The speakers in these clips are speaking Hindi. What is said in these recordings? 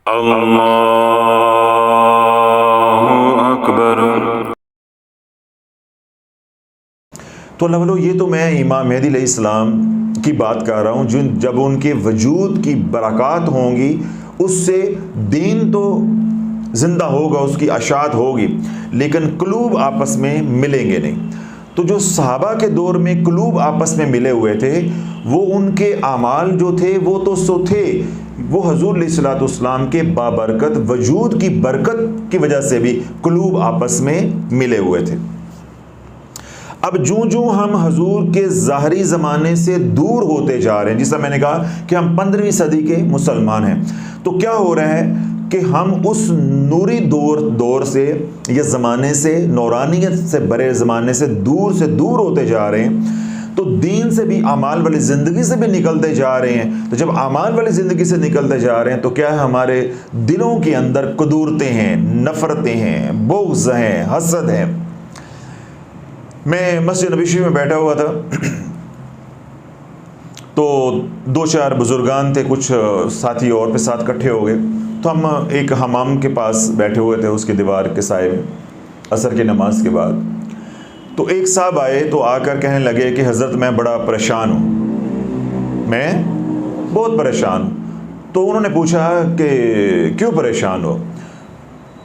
अल्लाहु अकबर। तो अल्लाह वालों, ये तो मैं इमाम मेहदी अलैहिस्सलाम की बात कर रहा हूँ, जब उनके वजूद की बरक़ात होंगी उससे दीन तो ज़िंदा होगा, उसकी अशात होगी, लेकिन क़ुलूब आपस में मिलेंगे नहीं। तो जो सहाबा के दौर में क़ुलूब आपस में मिले हुए थे, वो उनके आमाल जो थे वो तो सो थे, वो हज़ूर अलैहिस्सलाम के बाबरकत वजूद की बरकत की वजह से भी क़ुलूब आपस में मिले हुए थे। अब जूं हम हजूर के ज़ाहरी ज़माने से दूर होते जा रहे हैं, जिसका मैंने कहा कि हम 15वीं सदी के मुसलमान हैं, तो क्या हो रहा है कि हम उस नूरी दौर से या ज़माने से, नौरानियत से भरे ज़माने से दूर होते जा रहे हैं। तो दीन से भी, आमाल वाली ज़िंदगी से भी निकलते जा रहे हैं। तो जब आमाल वाली ज़िंदगी से निकलते जा रहे हैं तो क्या है, हमारे दिलों के अंदर कुदूरतें हैं, नफ़रतें हैं, बुग़्ज़ हैं, हसद है। मैं मस्जिद नबी में बैठा हुआ था, तो 2-4 बुजुर्गान थे, कुछ साथी और पे साथ इकट्ठे हो गए। तो हम एक हमाम के पास बैठे हुए थे, उसकी दीवार के साए में, असर की नमाज के बाद। तो एक साहब आए तो आकर कहने लगे कि हज़रत मैं बड़ा परेशान हूँ, मैं बहुत परेशान हूँ। तो उन्होंने पूछा कि क्यों परेशान हो?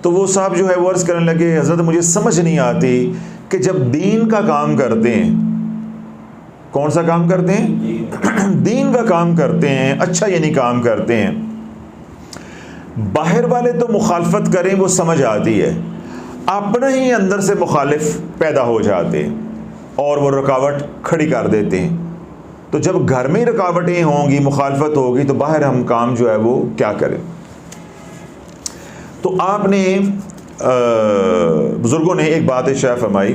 तो वो साहब जो है वो अर्ज़ करने लगे, हज़रत मुझे समझ नहीं आती कि जब दीन का काम करते हैं, कौन सा काम करते हैं? दीन का काम करते हैं, अच्छा यानी काम करते हैं, बाहर वाले तो मुखालफत करें वो समझ आती है, अपने ही अंदर से मुखालिफ पैदा हो जाते हैं और वो रुकावट खड़ी कर देते हैं। तो जब घर में रुकावटें होंगी, मुखालफत होगी, तो बाहर हम काम जो है वो क्या करें? तो आपने बुज़ुर्गों ने एक बात इरशाद फरमाई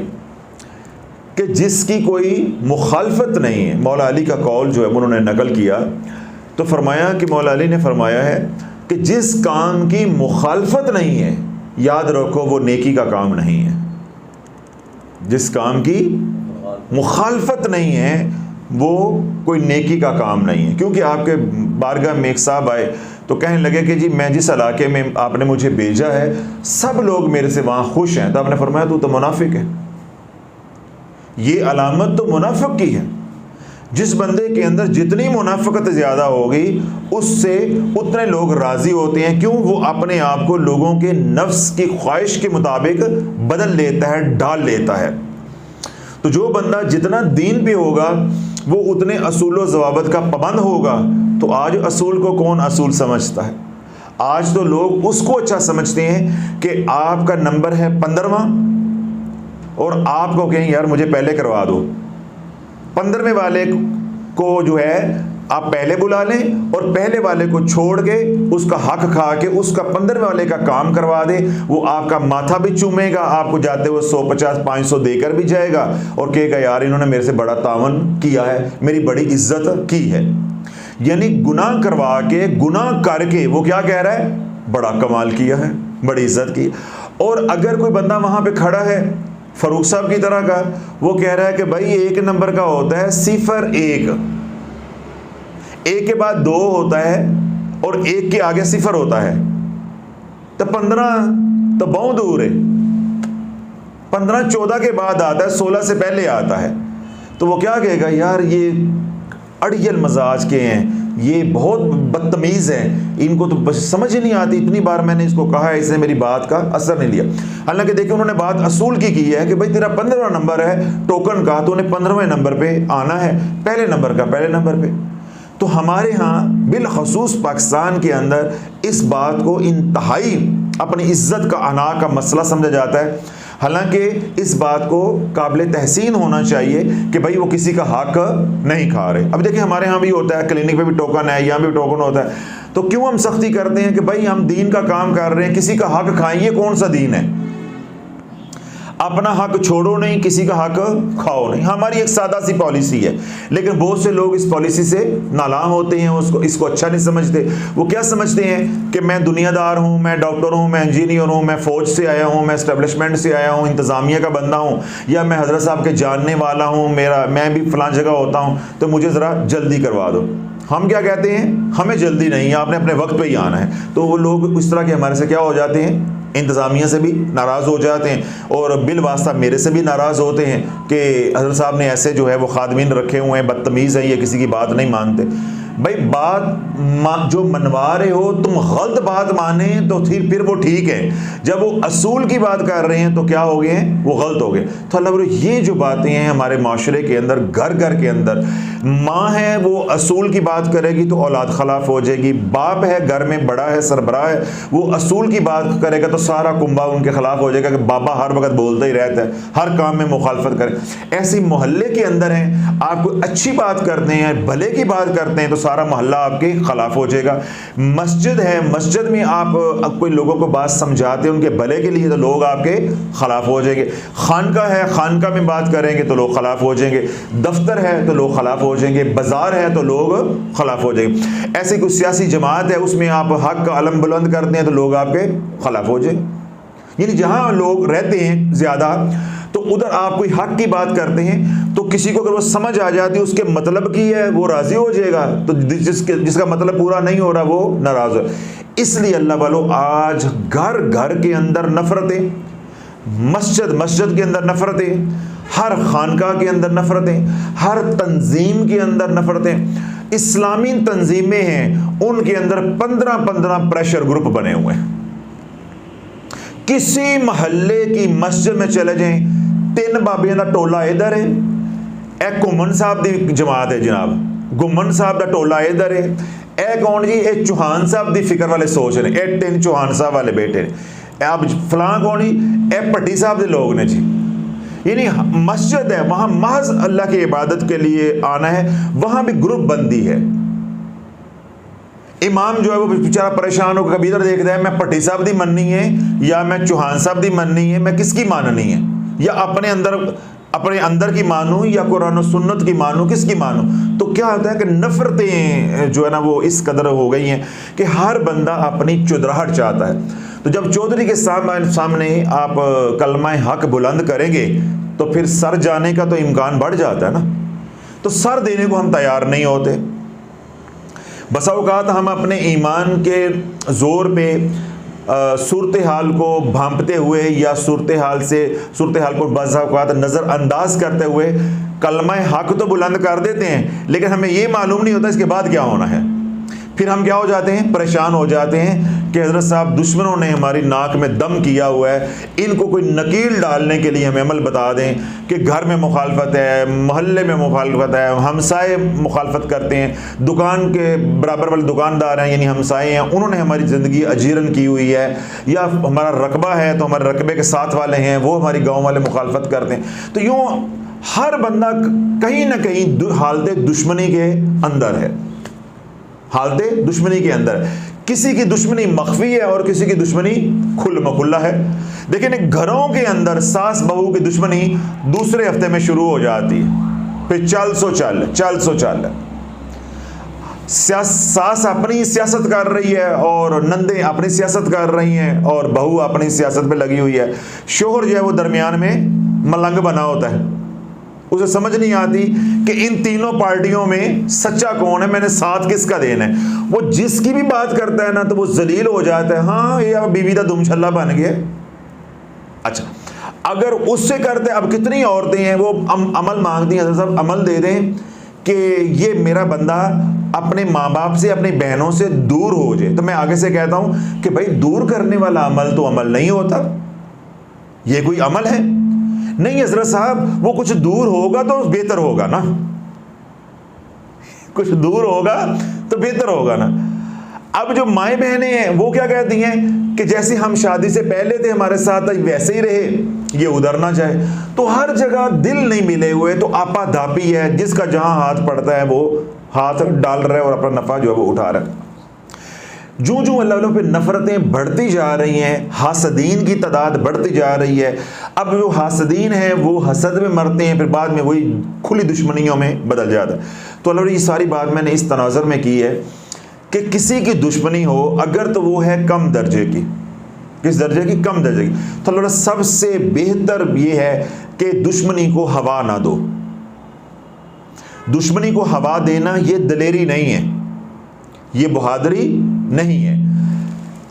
कि जिसकी कोई मुखालफत नहीं है, मौला अली का कौल जो है उन्होंने नकल किया, तो फरमाया कि मौला अली ने फरमाया है कि जिस काम की मुखालफत नहीं है, याद रखो वो नेकी का काम नहीं है। जिस काम की मुखालफत नहीं है वो कोई नेकी का काम नहीं है। क्योंकि आपके बारगाह में एक साहब आए तो कहने लगे कि जी मैं जिस इलाके में आपने मुझे भेजा है सब लोग मेरे से वहाँ खुश हैं। तो आपने फरमाया तू तो मुनाफिक है। ये अलामत तो मुनाफिक की है। जिस बंदे के अंदर जितनी मुनाफिकत ज़्यादा होगी उससे उतने लोग राज़ी होते हैं। क्यों? वो अपने आप को लोगों के नफ्स की ख्वाहिश के मुताबिक बदल लेता है, डाल लेता है। तो जो बंदा जितना दीन पे होगा वो उतने असूल व ज़वाबित का पाबंद होगा। तो आज असूल को कौन असूल समझता है? आज तो लोग उसको अच्छा समझते हैं कि आपका नंबर है 15वां और आपको कहें यार मुझे पहले करवा दो। 15वें वाले को जो है आप पहले बुला लें और पहले वाले को छोड़ के उसका हक खा के उसका 15वें वाले का काम करवा दे। वो आपका माथा भी चूमेगा, आपको जाते हुए 150-500 देकर भी जाएगा और कहेगा यार इन्होंने मेरे से बड़ा तावन किया है, मेरी बड़ी इज्जत की है। यानी गुनाह करवा के, गुनाह करके वो क्या कह रहा है? बड़ा कमाल किया है, बड़ी इज्जत की। और अगर कोई बंदा वहां पे खड़ा है फरूक साहब की तरह का, वो कह रहा है कि भाई 1 नंबर का होता है 0-1, 1 के बाद 2 होता है और 1 के आगे 0 होता है। तो 15 तो बहुत दूर है। 15 14 के बाद आता है, 16 से पहले आता है। तो वो क्या कहेगा यार ये अड़ियल मजाज के हैं, ये बहुत बदतमीज़ हैं, इनको तो बस समझ ही नहीं आती। इतनी बार मैंने इसको कहा है, इसने मेरी बात का असर नहीं लिया। हालांकि देखिए उन्होंने बात असूल की है कि भाई तेरा 15वां नंबर है टोकन का, तो उन्हें 15वें नंबर पे आना है, पहले नंबर का पहले नंबर पे। तो हमारे यहाँ बिलखसूस पाकिस्तान के अंदर इस बात को इंतहाई अपनी इज्जत का अना का मसला समझा जाता है। हालांकि इस बात को काबिल तहसीन होना चाहिए कि भाई वो किसी का हक नहीं खा रहे। अब देखिए हमारे यहाँ भी होता है, क्लिनिक पे भी टोकन है, यहाँ भी टोकन होता है। तो क्यों हम सख्ती करते हैं कि भाई हम दीन का काम कर रहे हैं, किसी का हक खाएं? ये कौन सा दीन है? अपना हक छोड़ो नहीं, किसी का हक खाओ नहीं। हमारी एक सादा सी पॉलिसी है, लेकिन बहुत से लोग इस पॉलिसी से नालां होते हैं, इसको अच्छा नहीं समझते। वो क्या समझते हैं कि मैं दुनियादार हूँ, मैं डॉक्टर हूँ, मैं इंजीनियर हूँ, मैं फ़ौज से आया हूँ, मैं एस्टेब्लिशमेंट से आया हूँ, इंतज़ामिया का बंदा हूँ, या मैं हज़रत साहब के जानने वाला हूँ, मैं भी फ़लाँ जगह होता हूँ, तो मुझे ज़रा जल्दी करवा दो। हम क्या कहते हैं, हमें जल्दी नहीं है, आपने अपने वक्त पे ही आना है। तो वो लोग इस तरह के हमारे से क्या हो जाते हैं, इंतज़ामिया से भी नाराज़ हो जाते हैं और बिल वास्ता मेरे से भी नाराज़ होते हैं कि हज़रत साहब ने ऐसे जो है वो खादमीन रखे हुए हैं, बदतमीज़ हैं, ये किसी की बात नहीं मानते। भाई बात जो मनवा रहे हो तुम गलत बात माने तो फिर वो ठीक है, जब वो असूल की बात कर रहे हैं तो क्या हो गए हैं, वो गलत हो गए। तो अल्लाह ये जो बातें हैं हमारे माशरे के अंदर, घर घर के अंदर, माँ है वो असूल की बात करेगी तो औलाद खिलाफ हो जाएगी, बाप है घर में बड़ा है सरबराह है वो असूल की बात करेगा तो सारा कुंबा उनके खिलाफ हो जाएगा कि बाबा हर वक्त बोलता ही रहता है, हर काम में मुखालफत करे। ऐसी मोहल्ले के अंदर हैं, आप कोई अच्छी बात करते हैं, भले की बात करते हैं तो सारा मोहल्ला आपके खिलाफ हो जाएगा। मस्जिद है, मस्जिद में आप कोई लोगों को बात समझाते हैं उनके भले के लिए तो लोग आपके खिलाफ हो जाएंगे। खानका है, खानका में बात करेंगे तो लोग खिलाफ हो जाएंगे। दफ्तर है तो लोग खिलाफ हो जाएंगे। बाजार है तो लोग खिलाफ हो जाएंगे। ऐसी कोई सियासी जमात है उसमें आप हक का अलम बुलंद करते हैं तो लोग आपके खिलाफ हो जाएंगे। यानी जहां लोग रहते हैं ज्यादा तो उधर आप कोई हक की बात करते हैं तो किसी को अगर वो समझ आ जाती है उसके मतलब की है वो राजी हो जाएगा, तो जिसका मतलब पूरा नहीं हो रहा वो नाराज हो। इसलिए अल्लाह वालों आज घर घर के अंदर नफरतें, मस्जिद के अंदर नफरतें, हर खानका के अंदर नफरतें, हर तंजीम के अंदर नफरतें। इस्लामी तंजीमें हैं उनके अंदर 15-15 प्रेशर ग्रुप बने हुए हैं। किसी महल्ले की मस्जिद में चले जाएं, 3 बाबियां दा टोला इधर है, एक घुमन साहब की जमात है जनाब, घुमन साहब का टोला इधर है, ए कौन जी, ये चौहान साहब की फिक्र वाले सोच ने, ये 3 चौहान साहब वाले बेटे ने, अब फलां कौन जी, ए भट्टी साहब के लोग ने जी। यानी मस्जिद है वहां महज अल्लाह की इबादत के लिए आना है, वहां भी ग्रुप बंदी है। इमाम जो है वो बेचारा परेशान होकर कभी इधर देखता है, मैं भट्टी साहब की मननी है या मैं चौहान साहब की मननी है, मैं किसकी माननी है, या अपने अंदर की मानूं या कुरान और सुन्नत की मानूं, किसकी मानूं। तो क्या होता है कि नफरतें जो है ना वो इस कदर हो गई हैं कि हर बंदा अपनी चुदराहट चाहता है। तो जब चौधरी के सामने आप कलमा हक बुलंद करेंगे तो फिर सर जाने का तो इम्कान बढ़ जाता है ना, तो सर देने को हम तैयार नहीं होते। बसा औकात हम अपने ईमान के ज़ोर पे सूरत हाल को भांपते हुए या सूरत हाल को बसा औकात नज़रअंदाज करते हुए कलमा हक तो बुलंद कर देते हैं, लेकिन हमें ये मालूम नहीं होता इसके बाद क्या होना है। फिर हम क्या हो जाते हैं, परेशान हो जाते हैं कि हज़रत साहब दुश्मनों ने हमारी नाक में दम किया हुआ है, इनको कोई नकील डालने के लिए हमें अमल बता दें कि घर में मुखालफत है, मोहल्ले में मुखालफत है, हमसाए मुखालफत करते हैं, दुकान के बराबर वाले दुकानदार हैं यानी हमसाए हैं, उन्होंने हमारी ज़िंदगी अजीरन की हुई है, या हमारा रकबा है तो हमारे रकबे के साथ वाले हैं वो हमारी गाँव वाले मुखालफत करते हैं। तो यूँ हर बंदा कहीं ना कहीं हालत दुश्मनी के अंदर है, हालत दुश्मनी के अंदर। किसी की दुश्मनी मख्फी है और किसी की दुश्मनी खुल मखुल्ला है। लेकिन घरों के अंदर सास बहू की दुश्मनी दूसरे हफ्ते में शुरू हो जाती है, फिर चल सो चल। सास अपनी सियासत कर रही है और नंदे अपनी सियासत कर रही हैं और बहू अपनी सियासत पे लगी हुई है। शोहर जो है वो दरमियान में मलंग बना होता है, उसे समझ नहीं आती कि इन तीनों पार्टियों में सच्चा कौन है, मैंने साथ किसका देना है। वो जिसकी भी बात करता है ना तो वो जलील हो जाता है, हाँ ये अब बीवी का दुमछल्ला बन गया। अच्छा, अगर उससे करते, अब कितनी औरतें हैं वो अमल मांगती हैं, सब अमल दे दें कि ये मेरा बंदा अपने माँ बाप से अपनी बहनों से दूर हो जाए, तो मैं आगे से कहता हूं कि भाई दूर करने वाला अमल तो अमल नहीं होता, ये कोई अमल है नहीं हजरत साहब। वो कुछ दूर होगा तो बेहतर होगा ना, कुछ दूर होगा तो बेहतर होगा ना। अब जो माए बहनें हैं वो क्या कहती हैं कि जैसे हम शादी से पहले थे हमारे साथ वैसे ही रहे, ये उधर ना जाए। तो हर जगह दिल नहीं मिले हुए तो आपा धापी है, जिसका जहां हाथ पड़ता है वो हाथ डाल रहा है और अपना नफा जो है वो उठा रहा है। जो जो अल्लाह पे नफ़रतें बढ़ती जा रही हैं, हासदीन की तादाद बढ़ती जा रही है। अब जो हासदीन हैं वो हसद में मरते हैं, फिर बाद में वही खुली दुश्मनियों में बदल जाता है। तो अल्लाह ने ये सारी बात मैंने इस तनाज़ुर में की है कि किसी की दुश्मनी हो अगर तो वो है कम दर्जे की, किस दर्जे की, कम दर्जे की, तो अल्लाह सबसे बेहतर ये है कि दुश्मनी को हवा ना दो। दुश्मनी को हवा देना ये दलेरी नहीं है, ये बहादुरी नहीं है।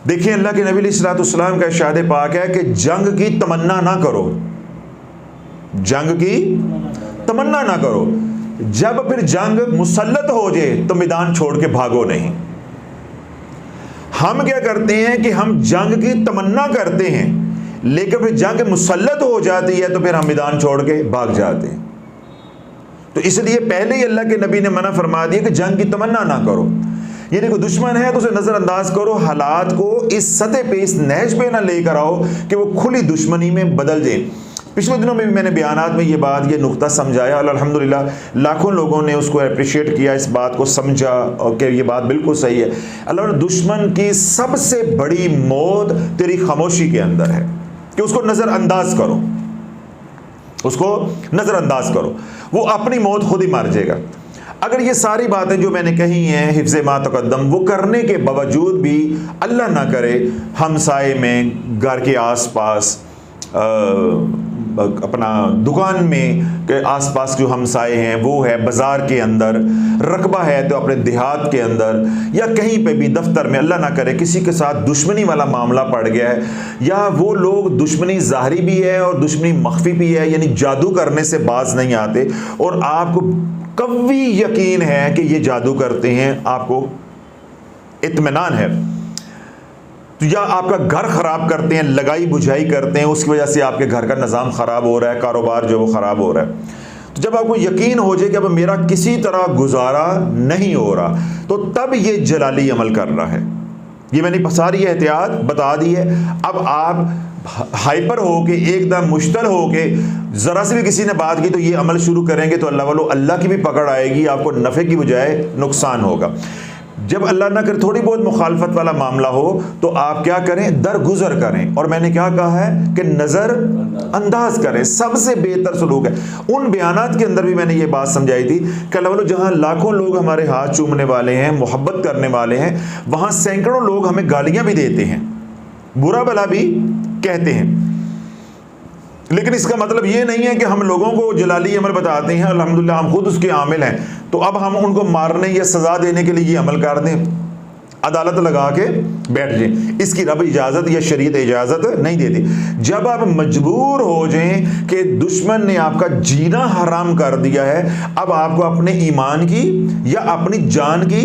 देखिए अल्लाह के नबी अलैहिस्सलाम का इरशाद पाक है कि जंग की तमन्ना ना करो, जंग की तमन्ना ना करो, जब फिर जंग मुसल्लत हो जाए तो मैदान छोड़ के भागो नहीं। हम क्या करते हैं कि हम जंग की तमन्ना करते हैं, लेकिन फिर जंग मुसल्लत हो जाती है तो फिर हम मैदान छोड़ के भाग जाते हैं। तो इसलिए पहले ही अल्लाह के नबी ने मना फरमा दिया कि जंग की तमन्ना ना करो। ये देखो दुश्मन है तो उसे नज़रअंदाज करो, हालात को इस सतह पे, इस नहज पे ना लेकर आओ कि वो खुली दुश्मनी में बदल जाए। पिछले दिनों में भी मैंने बयानात में ये नुक्ता समझाया और अल्हम्दुलिल्लाह लाखों लोगों ने उसको अप्रिशिएट किया, इस बात को समझा और कि ये बात बिल्कुल सही है। अल्लाह दुश्मन की सबसे बड़ी मौत तेरी खामोशी के अंदर है कि उसको नज़रअंदाज करो, उसको नज़रअंदाज करो, वो अपनी मौत खुद ही मार जाएगा। अगर ये सारी बातें जो मैंने कही हैं हिफ्ज़े मा तक़द्दम, वो करने के बावजूद भी अल्लाह ना करे हमसाए में, घर के आसपास, अपना दुकान में के आसपास जो हमसाए हैं वो है, बाज़ार के अंदर रकबा है तो अपने देहात के अंदर, या कहीं पे भी दफ्तर में, अल्लाह ना करे किसी के साथ दुश्मनी वाला मामला पड़ गया है, या वो लोग दुश्मनी ज़ाहरी भी है और दुश्मनी मख्फी भी है, यानी जादू करने से बाज नहीं आते और आपको कवी यकीन है कि ये जादू करते हैं, आपको इत्मीनान है, तो या आपका घर ख़राब करते हैं, लगाई बुझाई करते हैं, उसकी वजह से आपके घर का निज़ाम ख़राब हो रहा है, कारोबार जो वो ख़राब हो रहा है, तो जब आपको यकीन हो जाए कि अब मेरा किसी तरह गुजारा नहीं हो रहा, तो तब ये जलाली अमल कर रहा है। ये मैंने सारी एहतियात बता दी है। अब आप हाइपर हो के, एकदम मुश्तल हो के, ज़रा से भी किसी ने बात की तो ये अमल शुरू करेंगे तो अल्लाह की भी पकड़ आएगी, आपको नफ़े की बजाय नुकसान होगा। जब अल्लाह ना करे थोड़ी बहुत मुखालफत वाला मामला हो तो आप क्या करें, दरगुजर करें, और मैंने क्या कहा है कि नज़र अंदाज करें, सबसे बेहतर सलूक है। उन बयानात के अंदर भी मैंने ये बात समझाई थी कि अल्लाह जहाँ लाखों लोग हमारे हाथ चूमने वाले हैं, मोहब्बत करने वाले हैं, वहाँ सैकड़ों लोग हमें गालियाँ भी देते हैं, बुरा भला भी कहते हैं, लेकिन इसका मतलब ये नहीं है कि हम लोगों को जलाली अमल बताते हैं, अल्हम्दुलिल्लाह हम खुद उसके आमिल हैं, तो अब हम उनको मारने या सज़ा देने के लिए ये अमल कर दें, अदालत लगा के बैठ जाएं। इसकी रब इजाज़त या शरीयत इजाज़त नहीं देती। जब आप मजबूर हो जाएं कि दुश्मन ने आपका जीना हराम कर दिया है, अब आपको अपने ईमान की या अपनी जान की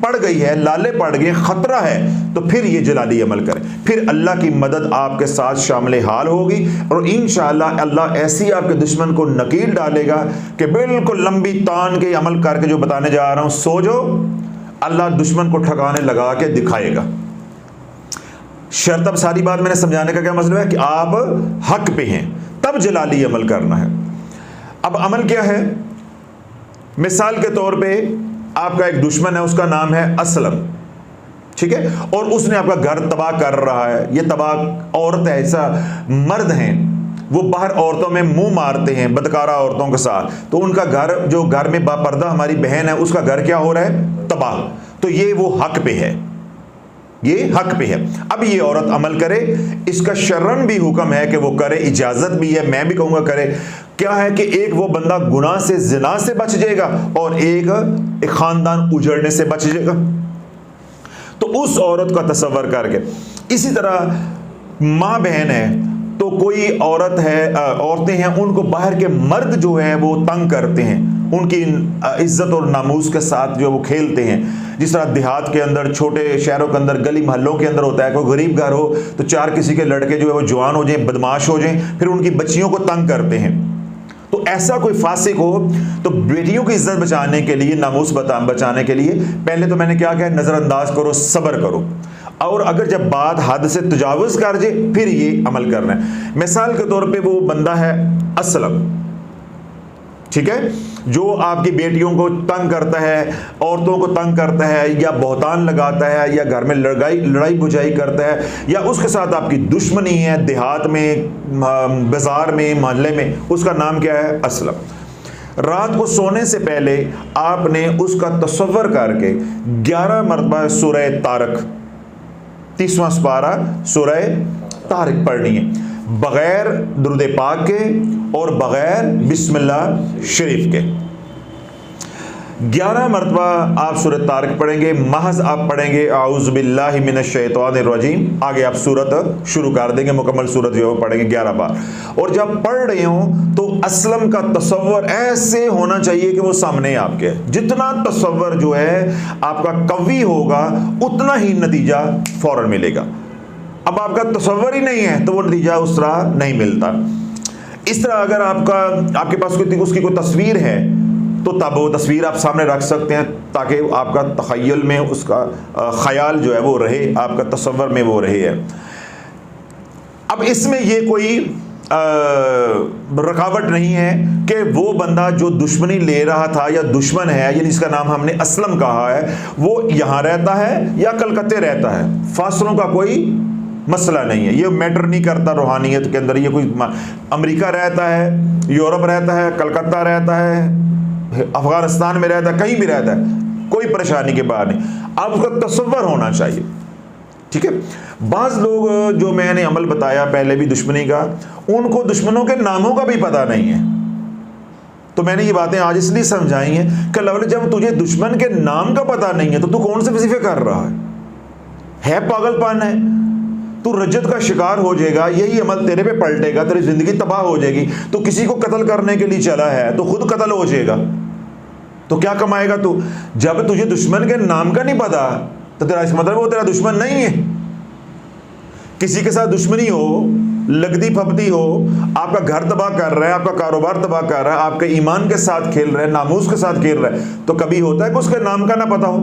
पड़ गई है, लाले पड़ गए, खतरा है, तो फिर ये जलाली अमल करें, फिर अल्लाह की मदद आपके साथ शामिल हाल होगी और इंशाअल्लाह अल्लाह ऐसी आपके दुश्मन को नकील डालेगा कि बिल्कुल लंबी तान के अमल करके जो बताने जा रहा हूं, सो जो अल्लाह दुश्मन को ठिकाने लगा के दिखाएगा। शर्त, अब सारी बात मैंने समझाने का क्या मतलब है कि आप हक पे हैं, तब जलाली अमल करना है। अब अमल क्या है? मिसाल के तौर पे आपका एक दुश्मन है, उसका नाम है असलम, ठीक है, और उसने आपका घर तबाह कर रहा है। ये तबाह औरत है, ऐसा मर्द हैं वो बाहर औरतों में मुंह मारते हैं, बदकारा औरतों के साथ, तो उनका घर, जो घर में बापर्दा हमारी बहन है, उसका घर क्या हो रहा है? तबाह। तो ये वो हक पे है, ये हक पे है। अब ये औरत अमल करे, इसका शर्रन भी हुक्म है कि वो करे, इजाजत भी है, मैं भी कहूँगा करे। क्या है कि एक वो बंदा गुनाह से, जिना से बच जाएगा और एक खानदान उजड़ने से बच जाएगा। तो उस औरत का तसव्वुर करके, इसी तरह माँ बहन है, तो कोई औरत है, औरतें हैं, उनको बाहर के मर्द जो है वो तंग करते हैं, उनकी इज्जत और नामूस के साथ जो वो खेलते हैं। जिस तरह देहात के अंदर, छोटे शहरों के अंदर, गली मोहल्लों के अंदर होता है, कोई गरीब घर हो तो चार किसी के लड़के जो है वो जवान हो जाएं, बदमाश हो जाएं, फिर उनकी बच्चियों को तंग करते हैं। तो ऐसा कोई फासिक हो तो बेटियों की इज्जत बचाने के लिए, नामूस बचाने के लिए पहले तो मैंने क्या कहा, नज़रअंदाज करो, सब्र करो, और अगर जब बात हद से तजावुज़ कर जाए फिर ये अमल करना है। मिसाल के तौर पे वो बंदा है असलम, ठीक है, जो आपकी बेटियों को तंग करता है, औरतों को तंग करता है, या बहुतान लगाता है, या घर में लड़ाई बुझाई करता है, या उसके साथ आपकी दुश्मनी है देहात में, बाज़ार में, मोहल्ले में, उसका नाम क्या है? असलम। रात को सोने से पहले आपने उसका तसव्वुर करके 11 मरतबा सूरह तारक, 30वां पारा सूरह तारक पढ़नी है, बग़ैर दुरूद पाक के और बग़ैर बिस्मिल्लाह शरीफ के। 11 मरतबा आप सूरत तारक पढ़ेंगे, महज आप पढ़ेंगे आऊज़ु बिल्लाहि मिनश शैतानिर रजीम, आगे आप सूरत शुरू कर देंगे, मुकम्मल सूरत जो है पढ़ेंगे 11 बार। और जब पढ़ रहे हो तो असलम का तसव्वुर ऐसे होना चाहिए कि वो सामने आपके, जितना तसव्वुर जो है आपका कवी होगा उतना ही नतीजा फौरन मिलेगा। अब आपका तसव्वुर ही नहीं है तो वो नतीजा उस तरह नहीं मिलता। इस तरह अगर आपके पास उसकी कोई तस्वीर है तो तब वो तस्वीर आप सामने रख सकते हैं ताकि आपका तख़य्युल में उसका ख़याल जो है वो रहे, आपका तसव्वुर में वो रहे है। अब इसमें ये कोई रुकावट नहीं है कि वो बंदा जो दुश्मनी ले रहा था या दुश्मन है, यानी जिसका नाम हमने असलम कहा है, वो यहाँ रहता है या कलकत्ते रहता है, फासलों का कोई मसला नहीं है, ये मैटर नहीं करता रूहानियत के अंदर। ये कोई अमेरिका रहता है, यूरोप रहता है, कलकत्ता रहता है, अफगानिस्तान में रहता है, कहीं भी रहता है, कोई परेशानी के बाहर नहीं, आप उसका तसव्वुर होना चाहिए। ठीक है। बाज़ लोग जो मैंने अमल बताया पहले भी दुश्मनी का, उनको दुश्मनों के नामों का भी पता नहीं है। तो मैंने ये बातें आज इसलिए समझाई हैं कि लवल, जब तुझे दुश्मन के नाम का पता नहीं है तो तू कौन से वजीफे कर रहा है पागलपन है। तू रज्जत का शिकार हो जाएगा, यही अमल तेरे पे पलटेगा, तेरी जिंदगी तबाह हो जाएगी। तो किसी को कत्ल करने के लिए चला है तो खुद कत्ल हो जाएगा, तो क्या कमाएगा तू? जब तुझे दुश्मन के नाम का नहीं पता तो तेरा इस मतलब वो तेरा दुश्मन नहीं है। किसी के साथ दुश्मनी हो, लगती फपती हो, आपका घर तबाह कर रहा है, आपका कारोबार तबाह कर रहा है, आपके ईमान के साथ खेल रहा है, नामूस के साथ खेल रहा है, तो कभी होता है कि उसके नाम का ना पता हो?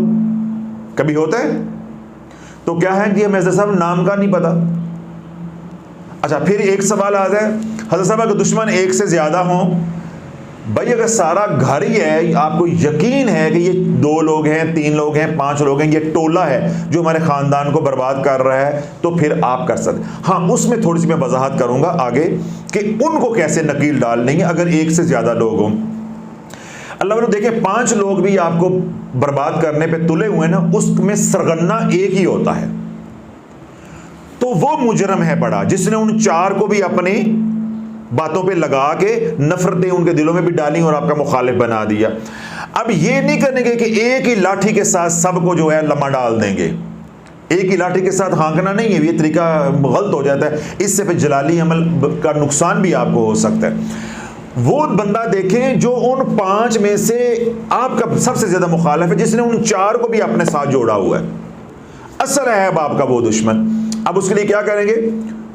कभी होता है? तो क्या है कि हमें साहब नाम का नहीं पता। अच्छा, फिर एक सवाल आ जाए, हज़रत साहब अगर दुश्मन एक से ज़्यादा हों, भाई अगर सारा घर ही है, आपको यकीन है कि ये 2 लोग हैं, 3 लोग हैं, 5 लोग हैं, ये टोला है जो हमारे ख़ानदान को बर्बाद कर रहा है, तो फिर आप कर सकते। हाँ, उसमें थोड़ी सी मैं वजाहत करूँगा आगे कि उनको कैसे नकील डालनी है अगर एक से ज़्यादा लोग हों। अल्लाह वालों देखें, 5 लोग भी आपको बर्बाद करने पे तुले हुए ना, उसमें सरगन्ना एक ही होता है, तो वो मुजरम है बड़ा जिसने उन 4 को भी अपनी बातों पे लगा के नफरतें उनके दिलों में भी डाली और आपका मुखालिफ बना दिया। अब ये नहीं करेंगे कि एक ही लाठी के साथ सबको जो है लम्हा डाल देंगे, एक ही लाठी के साथ हाँकना नहीं है, ये तरीका गलत हो जाता है। इससे फिर जलाली अमल का नुकसान भी आपको हो सकता है। वो बंदा देखें जो उन 5 में से आपका सबसे ज्यादा मुखालिफ है, जिसने उन 4 को भी अपने साथ जोड़ा हुआ है, असल है अब आपका वो दुश्मन। अब उसके लिए क्या करेंगे?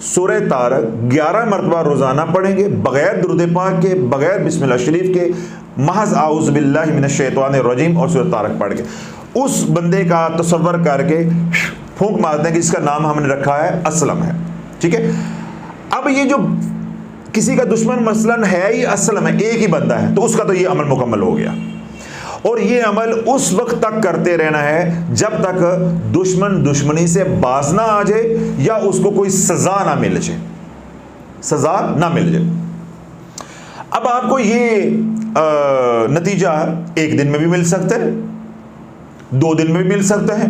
सूरह तारक 11 मरतबा रोजाना पढ़ेंगे, बगैर दुरूद पाक के, बगैर बिस्मिल्लाह शरीफ के, महज आऊज़ु बिल्लाहि मिनश शैतानिर रजीम और सूरह तारक पढ़ के उस बंदे का तसव्वुर करके फूंक मारते हैं कि इसका नाम हमने रखा है असलम है। ठीक है। अब ये जो किसी का दुश्मन मसलन है ही असलम है, एक ही बंदा है, तो उसका तो ये अमल मुकम्मल हो गया। और ये अमल उस वक्त तक करते रहना है जब तक दुश्मन दुश्मनी से बाज ना आ जाए या उसको कोई सजा ना मिल जाए, सजा ना मिल जाए। अब आपको ये नतीजा 1 दिन में भी मिल सकता है, 2 दिन में भी मिल सकता है,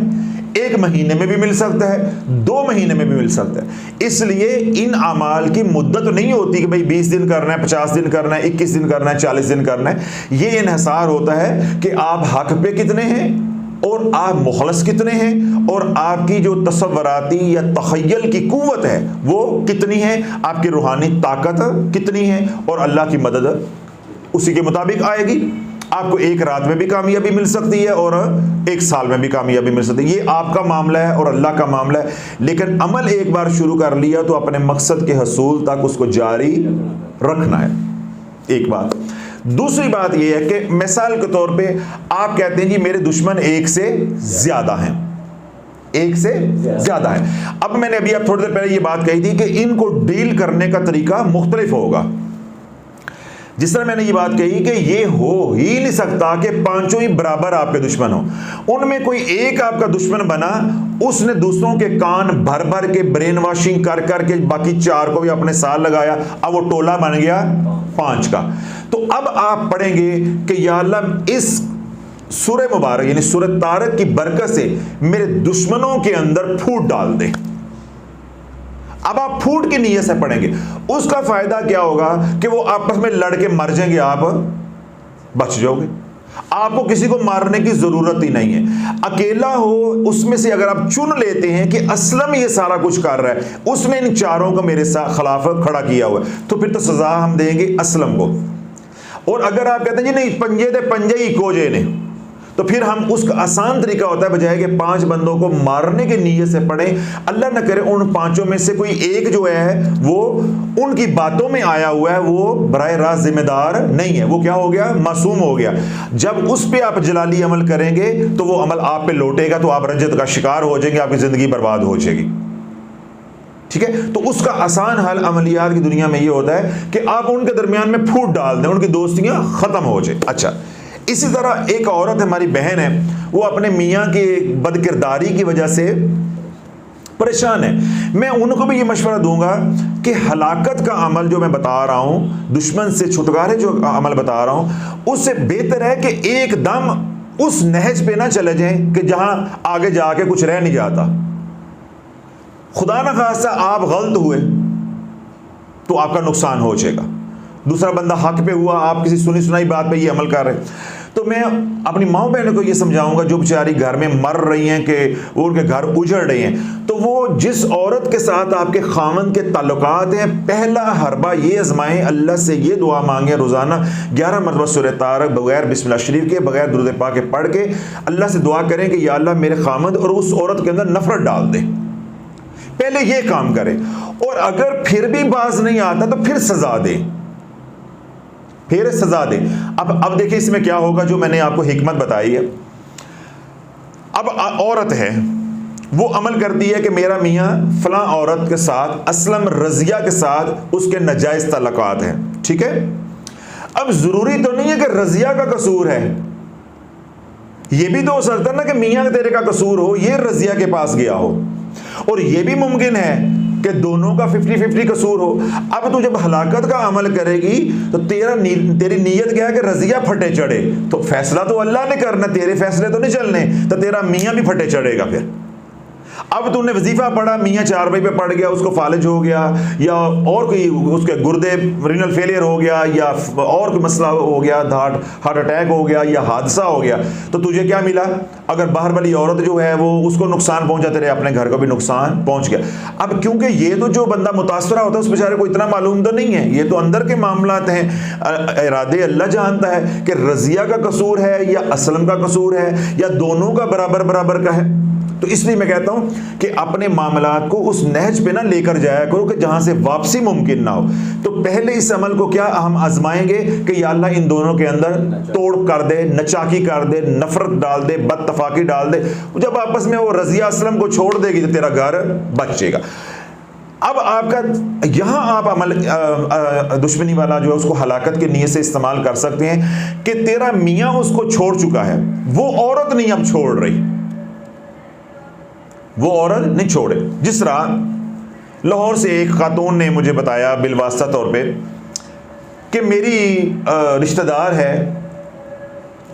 1 महीने में भी मिल सकता है, 2 महीने में भी मिल सकता है। इसलिए इन अमाल की मुद्दत नहीं होती कि भाई 20 दिन करना है, 50 दिन करना है, 21 दिन करना है, 40 दिन करना है। ये इन्हिसार होता है कि आप हक पे कितने हैं और आप मुखलस कितने हैं और आपकी जो तसव्वुराती या तख़य्युल की कुव्वत है वो कितनी है, आपकी रूहानी ताकत कितनी है, और अल्लाह की मदद उसी के मुताबिक आएगी। आपको 1 रात में भी कामयाबी मिल सकती है और 1 साल में भी कामयाबी मिल सकती है। ये आपका मामला है और अल्लाह का मामला है। लेकिन अमल एक बार शुरू कर लिया तो अपने मकसद के हसूल तक उसको जारी रखना है, एक बात। दूसरी बात यह है कि मिसाल के तौर पे आप कहते हैं जी मेरे दुश्मन 1 से ज़्यादा हैं, 1 से ज़्यादा है। अब मैंने अभी आप थोड़ी देर पहले ये बात कही थी कि इनको डील करने का तरीका मुख्तलिफ होगा। जिस तरह मैंने ये बात कही कि ये हो ही नहीं सकता कि 5 ही बराबर आपके दुश्मन हो। उनमें कोई एक आपका दुश्मन बना, उसने दूसरों के कान भर भर के ब्रेन वॉशिंग कर कर के बाकी 4 को भी अपने साथ लगाया, अब वो टोला बन गया 5 का। तो अब आप पढ़ेंगे कि या अल्लाह इस सूरह मुबारक यानी सूरह तारक की बरकत से मेरे दुश्मनों के अंदर फूट डाल दे। अब आप फूट की नीयत से पढ़ेंगे, उसका फायदा क्या होगा कि वो आपस में लड़ के मर जाएंगे, आप बच जाओगे। आपको किसी को मारने की जरूरत ही नहीं है। अकेला हो, उसमें से अगर आप चुन लेते हैं कि असलम ये सारा कुछ कर रहा है, उसने इन चारों को मेरे साथ खिलाफ खड़ा किया हुआ है, तो फिर तो सजा हम देंगे असलम को। और अगर आप कहते हैं जी नहीं पंजे दे पंजे ही कोजे ने, तो फिर हम उसका आसान तरीका होता है बजाय कि 5 बंदों को मारने की नीयत से पड़े, अल्लाह न करे उन 5 में से कोई एक जो है वो उनकी बातों में आया हुआ है, वो बराह रास्त जिम्मेदार नहीं है, वो क्या हो गया, मासूम हो गया। जब उस पे आप जलाली अमल करेंगे तो वो अमल आप पे लौटेगा, तो आप रंजत का शिकार हो जाएंगे, आपकी जिंदगी बर्बाद हो जाएगी। ठीक है, तो उसका आसान हल अमलियात की दुनिया में ये होता है कि आप उनके दरमियान में फूट डाल दें, उनकी दोस्तियां खत्म हो जाए। अच्छा, इसी तरह एक औरत हमारी बहन है, वो अपने मियाँ की बदकिरदारी की वजह से परेशान है। मैं उनको भी ये मशवरा दूंगा कि हलाकत का अमल जो मैं बता रहा हूं, दुश्मन से छुटकारे जो अमल बता रहा हूं, उससे बेहतर है कि एकदम उस नहज पे ना चले जाएं कि जहां आगे जाके कुछ रह नहीं जाता। खुदा ना खास्ता आप गलत हुए तो आपका नुकसान हो जाएगा, दूसरा बंदा हक पे हुआ, आप किसी सुनी सुनाई बात पे ये अमल कर रहे हैं। तो मैं अपनी माँ बहनों को ये समझाऊंगा जो बेचारी घर में मर रही हैं कि वो उनके घर उजड़ रहे हैं, तो वो जिस औरत के साथ आपके खामन के ताल्लुकात हैं, पहला हरबा ये आजमाएं, अल्लाह से ये दुआ मांगे रोज़ाना 11 मरतबा सूरह तारक बगैर बिस्मिल्लाह शरीफ के, बगैर दुरूद पाक के पढ़ के अल्लाह से दुआ करें कि या अल्लाह मेरे खामद और उस औरत के अंदर नफरत डाल दे। पहले ये काम करें, और अगर फिर भी बाज नहीं आता तो फिर सजा दे, फिर सजा दे। अब देखिए इसमें क्या होगा, जो मैंने आपको हिकमत बताई है। अब औरत है, वो अमल करती है कि मेरा मियाँ फलां औरत के साथ, असलम रजिया के साथ उसके नाजायज तल्लुकात हैं, ठीक है। अब जरूरी तो नहीं है कि रजिया का कसूर है, ये भी तो हो सकता है ना कि मियाँ तेरे का कसूर हो, ये रजिया के पास गया हो, और ये भी मुमकिन है कि दोनों का 50-50 कसूर हो। अब तू जब हलाकत का अमल करेगी तो तेरी नीयत क्या है कि रजिया फटे चढ़े, तो फैसला तो अल्लाह ने करना, तेरे फैसले तो नहीं चलने, तो तेरा मियाँ भी फटे चढ़ेगा। फिर अब तूने वजीफा पढ़ा, मियाँ 4 बजे पे पड़ गया, उसको फालिज हो गया, या और कोई उसके गुर्दे रीनल फेलियर हो गया, या और कोई मसला हो गया, हार्ट अटैक हो गया, या हादसा हो गया, तो तुझे क्या मिला? अगर बाहर वाली औरत जो है वो उसको नुकसान पहुंचा, तेरे अपने घर को भी नुकसान पहुंच गया। अब क्योंकि ये तो जो बंदा मुतासरा होता है उस बेचारे को इतना मालूम तो नहीं है, ये तो अंदर के मामलात हैं, इरादे अल्लाह जानता है कि रजिया का कसूर है या असलम का कसूर है या दोनों का बराबर बराबर का है। तो इसलिए मैं कहता हूं कि अपने मामलात को उस नहज पे ना लेकर जाया करो कि जहां से वापसी मुमकिन ना हो। तो पहले इस अमल को क्या हम आजमाएंगे कि या अल्लाह इन दोनों के अंदर तोड़ कर दे, नचाकी कर दे, नफरत डाल दे, बदतफाकी डाल दे। जब आपस में वो रजिया असलम को छोड़ देगी तो तेरा घर बचेगा। अब आपका यहां आप अमल दुश्मनी वाला जो है उसको हलाकत के नीयत से इस्तेमाल कर सकते हैं कि तेरा मियाँ उसको छोड़ चुका है, वो औरत नहीं अब छोड़ रही, वो औरत नहीं छोड़े। जिस तरह लाहौर से एक खातून ने मुझे बताया बिलवास्ता तौर पे कि मेरी रिश्तेदार है,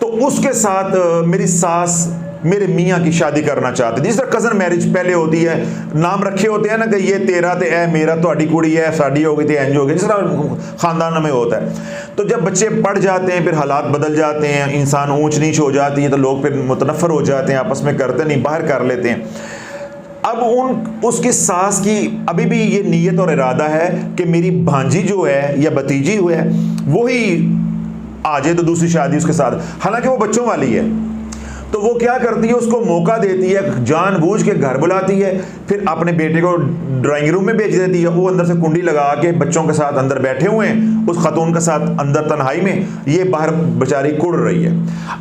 तो उसके साथ मेरी सास मेरे मियाँ की शादी करना चाहते। जिस तरह कज़न मैरिज पहले होती है, नाम रखे होते हैं ना कि ये तेरा ते है, मेरा ਤੁਹਾਡੀ कुड़ी है, शादी हो गई थी, एंज हो गई, जिस तरह ख़ानदान में होता है। तो जब बच्चे पढ़ जाते हैं फिर हालात बदल जाते हैं, इंसान ऊंच नीच हो जाती है, तो लोग फिर मुतनफ़र हो जाते हैं, आपस में करते नहीं, बाहर कर लेते हैं। अब उसकी सास की अभी भी ये नीयत और इरादा है कि मेरी भांजी जो है या भतीजी हुए है वही आ जाए तो दूसरी शादी उसके साथ, हालांकि वो बच्चों वाली है। तो वो क्या करती है, उसको मौका देती है, जानबूझ के घर बुलाती है, फिर अपने बेटे को ड्राइंग रूम में भेज देती है, वो अंदर से कुंडी लगा के बच्चों के साथ अंदर बैठे हुए हैं, उस खातून के साथ अंदर तन्हाई में, ये बाहर बेचारी कुड़ रही है।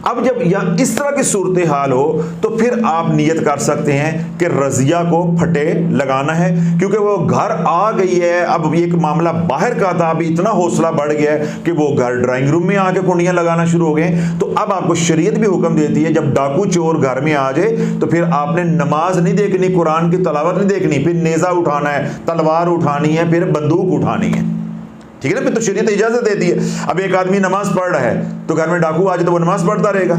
अब जब यहाँ इस तरह की सूरत हाल हो तो फिर आप नियत कर सकते हैं कि रजिया को फटे लगाना है, क्योंकि वो घर आ गई है। अब एक मामला बाहर का था, अभी इतना हौसला बढ़ गया है कि वो घर ड्राइंग रूम में आके कुंडियाँ लगाना शुरू हो गए। तो अब आपको शरीयत भी हुक्म देती है, जब डाकू चोर घर में आ जाए तो फिर आपने नमाज नहीं देखनी, कुरान की तलावत नहीं देखनी, फिर नेजा उठाना है, तलवार उठानी है, फिर बंदूक उठानी है, ठीक है ना। फिर तो शरीयत इजाजत देती है। अब एक आदमी नमाज पढ़ रहा है तो घर में डाकू आ जाए तो वो नमाज पढ़ता रहेगा।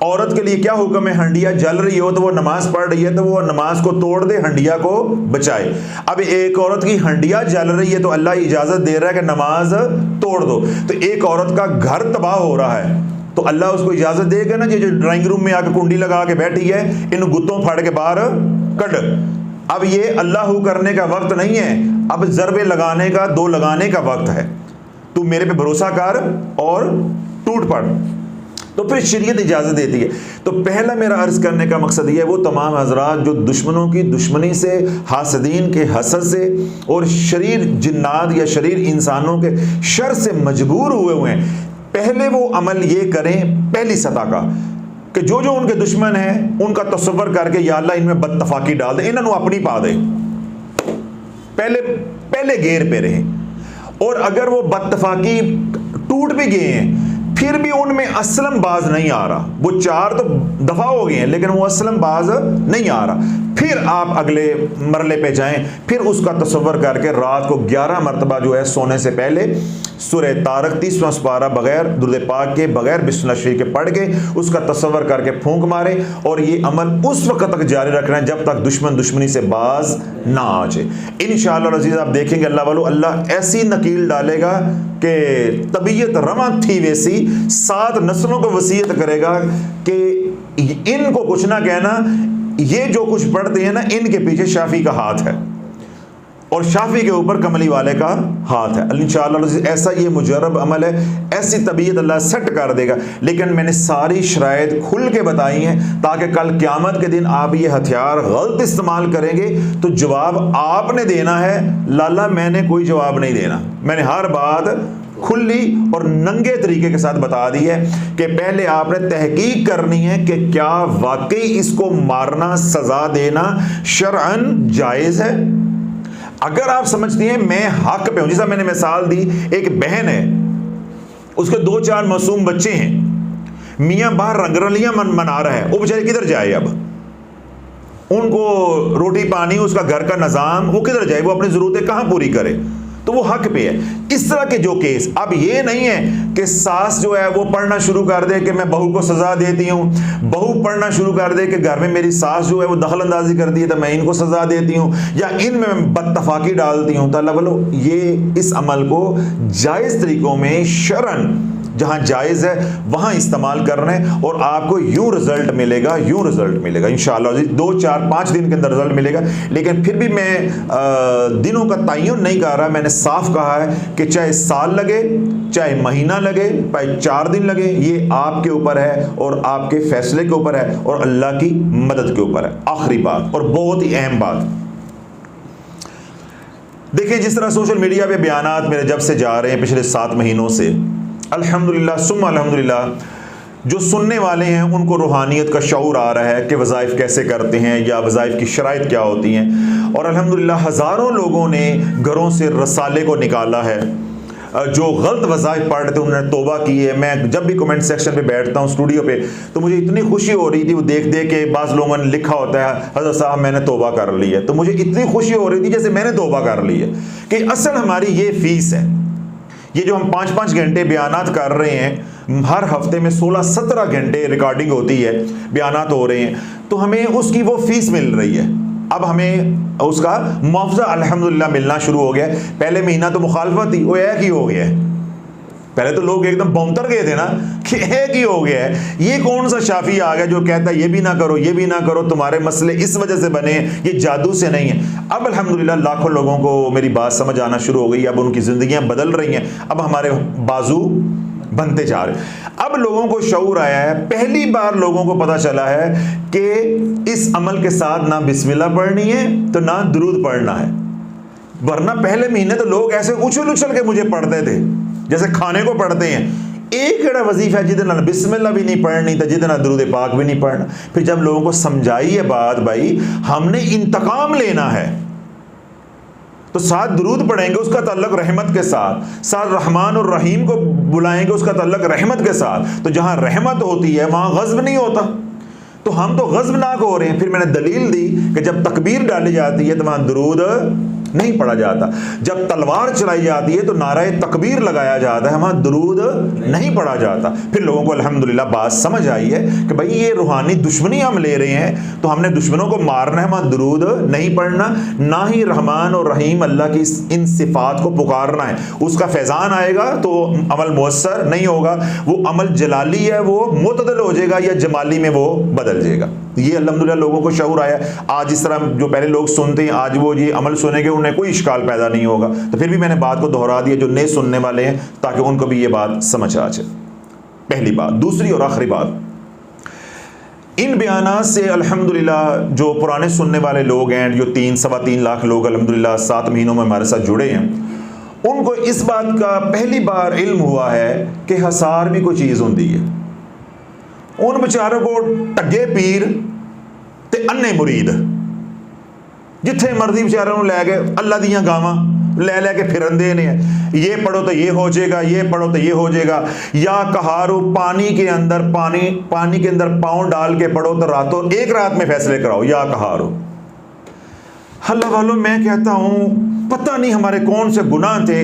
औरत के लिए क्या हुक्म है, हंडिया जल रही हो तो वो नमाज पढ़ रही है तो वो नमाज को तोड़ दे, हंडिया को बचाए। अब एक औरत की हंडिया जल रही है तो अल्लाह इजाजत दे रहा है कि नमाज तोड़ दो, तो एक औरत का घर तबाह हो रहा है तो अल्लाह उसको इजाज़त देगा ना, जो ड्राइंग रूम में आकर कुंडी लगा के बैठी है, इन गुत्तों फाड़ के बाहर कट। अब ये अल्लाह करने का वक्त नहीं है, अब ज़रबे लगाने का, दो लगाने का वक्त है। तू मेरे पे भरोसा कर और टूट पड़। तो फिर शरीयत इजाज़त देती है। तो पहला मेरा अर्ज़ करने का मकसद ये है, वो तमाम हज़रात जो दुश्मनों की दुश्मनी से, हासदीन के हसद से और शरीर जिन्नात या शरीर इंसानों के शर से मजबूर हुए हैं, पहले वो अमल ये करें पहली सतह का कि जो जो उनके दुश्मन हैं उनका तसव्वुर करके या अल्लाह इनमें बदतफाकी डाल दे, इन्होंने अपनी पा दे, पहले गेर पे रहे। और अगर वो बदतफाकी टूट भी गए हैं फिर भी उनमें असलम बाज नहीं आ रहा, वो 4 तो दफा हो गए हैं लेकिन वो असलम बाज नहीं आ रहा, फिर आप अगले मरले पे जाएं, फिर उसका तसव्वुर करके रात को 11 मरतबा जो है सोने से पहले सूरह तारक 30वां पारा बगैर दुरूद पाक के, बगैर बिस्मिल्लाह शरीफ के पढ़ के उसका तसव्वुर करके फूंक मारे। और ये अमल उस वक्त तक जारी रखना है जब तक दुश्मन दुश्मनी से बाज ना आ जाए। इंशाअल्लाह अज़ीज़ आप देखेंगे अल्लाह वालों, अल्लाह ऐसी नकील डालेगा कि तबीयत रवा थी वैसी 7 नस्लों को वसीयत करेगा कि इनको कुछ ना कहना, ये जो कुछ पढ़ते हैं ना इनके पीछे शाफी का हाथ है और शाफी के ऊपर कमली वाले का हाथ है। इंशाअल्लाह ऐसा ये मुजर्रब अमल है, ऐसी तबीयत अल्लाह सेट कर देगा। लेकिन मैंने सारी शराइत खुल के बताई हैं ताकि कल क़यामत के दिन आप ये हथियार गलत इस्तेमाल करेंगे तो जवाब आपने देना है, लाला मैंने कोई जवाब नहीं देना। मैंने हर बात खुली और नंगे तरीके के साथ बता दी है कि पहले आपने तहकीक करनी है कि क्या वाकई इसको मारना, सजा देना शरअन जायज़ है। अगर आप समझती हैं मैं हक पे हूं, जैसा मैंने मिसाल दी, एक बहन है उसके 2-4 मासूम बच्चे हैं, मियाँ बाहर रंगरलियां मना रहा है, वो बेचारे किधर जाए, अब उनको रोटी पानी, उसका घर का निज़ाम, वो किधर जाए, वो अपनी ज़रूरतें कहाँ पूरी करे, तो वो हक पे है। इस तरह के जो केस, अब ये नहीं है कि सास जो है वो पढ़ना शुरू कर दे कि मैं बहू को सजा देती हूँ, बहू पढ़ना शुरू कर दे कि घर में मेरी सास जो है वो दखल अंदाजी करती है तो मैं इनको सजा देती हूँ या इनमें मैं बदतफाकी डालती हूँ। तो अल्लाह बोलो ये इस अमल को जायज़ तरीकों में शरन जहाँ जायज़ है वहाँ इस्तेमाल करना है और आपको यूँ रिज़ल्ट मिलेगा, यूँ रिज़ल्ट मिलेगा इंशाअल्लाह। 2-4-5 दिन के अंदर रिज़ल्ट मिलेगा। लेकिन फिर भी मैं दिनों का तयन नहीं कर रहा, मैंने साफ कहा है कि चाहे साल लगे, चाहे महीना लगे, चाहे 4 दिन लगे, ये आपके ऊपर है और आपके फैसले के ऊपर है और अल्लाह की मदद के ऊपर है। आखिरी बात और बहुत ही अहम बात, देखिए जिस तरह सोशल मीडिया पे बयानात मेरे जब से जा रहे हैं पिछले 7 महीनों से, अल्हम्दुलिल्लाह सुम्मा अल्हम्दुलिल्लाह, जो सुनने वाले हैं उनको रूहानियत का शऊर आ रहा है कि वज़ाइफ कैसे करते हैं या वज़ाइफ की शराइत क्या होती हैं। और अल्हम्दुलिल्लाह हज़ारों लोगों ने घरों से रसाले को निकाला है, जो गलत वज़ाइफ पढ़ रहे थे उन्होंने तौबा की है। मैं जब भी कमेंट सेक्शन पे बैठता हूँ स्टूडियो पे तो मुझे इतनी खुशी हो रही थी वो देख देख के, बाज़ लोगों ने लिखा होता है हज़रत साहब मैंने तौबा कर ली है, तो मुझे इतनी खुशी हो रही थी जैसे मैंने तौबा कर ली है। कि असल हमारी ये फ़ीस है, ये जो हम 5-5 घंटे बयानात कर रहे हैं, हर हफ्ते में 16-17 घंटे रिकॉर्डिंग होती है, बयानात हो रहे हैं, तो हमें उसकी वो फीस मिल रही है। अब हमें उसका मुआवजा अल्हम्दुलिल्लाह मिलना शुरू हो गया है। पहले महीना तो मुखालफत थी, वो एक ही हो गया है। पहले तो लोग एकदम बौंतर गए थे ना कि एक ही हो गया है, ये कौन सा शाफी आ गया जो कहता है ये भी ना करो, ये भी ना करो, तुम्हारे मसले इस वजह से बने, ये जादू से नहीं है। अब अल्हम्दुलिल्लाह लाखों लोगों को मेरी बात समझ आना शुरू हो गई, अब उनकी ज़िंदगियां बदल रही हैं, अब हमारे बाजू बनते जा रहे हैं। अब लोगों को शऊर आया है, पहली बार लोगों को पता चला है कि इस अमल के साथ ना बिस्मिल्लाह पढ़नी है तो ना दुरूद पढ़ना है। वरना पहले महीने तो लोग ऐसे उछल उछल के मुझे पढ़ते थे जैसे खाने को पढ़ते हैं, एक एड़ा वजीफा है जितना बिस्मिल्लाह भी नहीं पढ़नी था, जितना दुरूद पाक भी नहीं पढ़ना। फिर जब लोगों को समझाई ये बात, भाई हमने इंतकाम लेना है तो साथ दुरूद पढ़ेंगे उसका ताल्लुक रहमत के साथ, साथ रहमान और रहीम को बुलाएंगे उसका ताल्लुक रहमत के साथ। तो जहाँ रहमत होती है वहाँ गज़ब नहीं होता, तो हम तो गज़बनाक हो रहे हैं। फिर मैंने दलील दी कि जब तकबीर डाली जाती है तो वहाँ दुरूद नहीं पढ़ा जाता। जब तलवार चलाई जाती है तो नारा तकबीर लगाया जाता है, वहाँ दुरूद नहीं पढ़ा जाता। फिर लोगों को अल्हम्दुलिल्लाह बात समझ आई है कि भाई ये रूहानी दुश्मनी हम ले रहे हैं तो हमने दुश्मनों को मारना है, वहाँ दुरूद नहीं पढ़ना, ना ही रहमान और रहीम अल्लाह की इन सिफात को पुकारना है। उसका फैज़ान आएगा तो अमल मुयस्सर नहीं होगा, वो अमल जलाली है वो मुतदल हो जाएगा या जमाली में वो बदल जाएगा। ये अल्हम्दुलिल्लाह लोगों को शऊर आया। आज इस तरह जो पहले लोग सुनते हैं आज वो ये अमल सुनेंगे उन्हें कोई इश्काल पैदा नहीं होगा। तो फिर भी मैंने बात को दोहरा दिया जो नए सुनने वाले हैं ताकि उनको भी ये बात समझ आ जाए। पहली बात। दूसरी और आखिरी बात, इन बयानात से अल्हम्दुलिल्लाह जो पुराने सुनने वाले लोग हैं, जो 3-3.25 लाख लोग अल्हम्दुलिल्लाह 7 महीनों में हमारे साथ जुड़े हैं, उनको इस बात का पहली बार इल्म हुआ है कि हसार भी कोई चीज़ होती है। उन बेचारों को टगे पीर ते अन्ने मुरीद जिथे मर्जी बेचारों लै गए अल्लाह दियां गावां लै के फिरंदे ने, ये पढ़ो तो ये हो जाएगा, ये पढ़ो तो ये हो जाएगा, या कहारो पानी के अंदर पानी के अंदर पाँव डाल के पढ़ो तो रातों एक रात में फैसले कराओ, या कहारो। अल्लाह वालों, मैं कहता हूँ पता नहीं हमारे कौन से गुनाह थे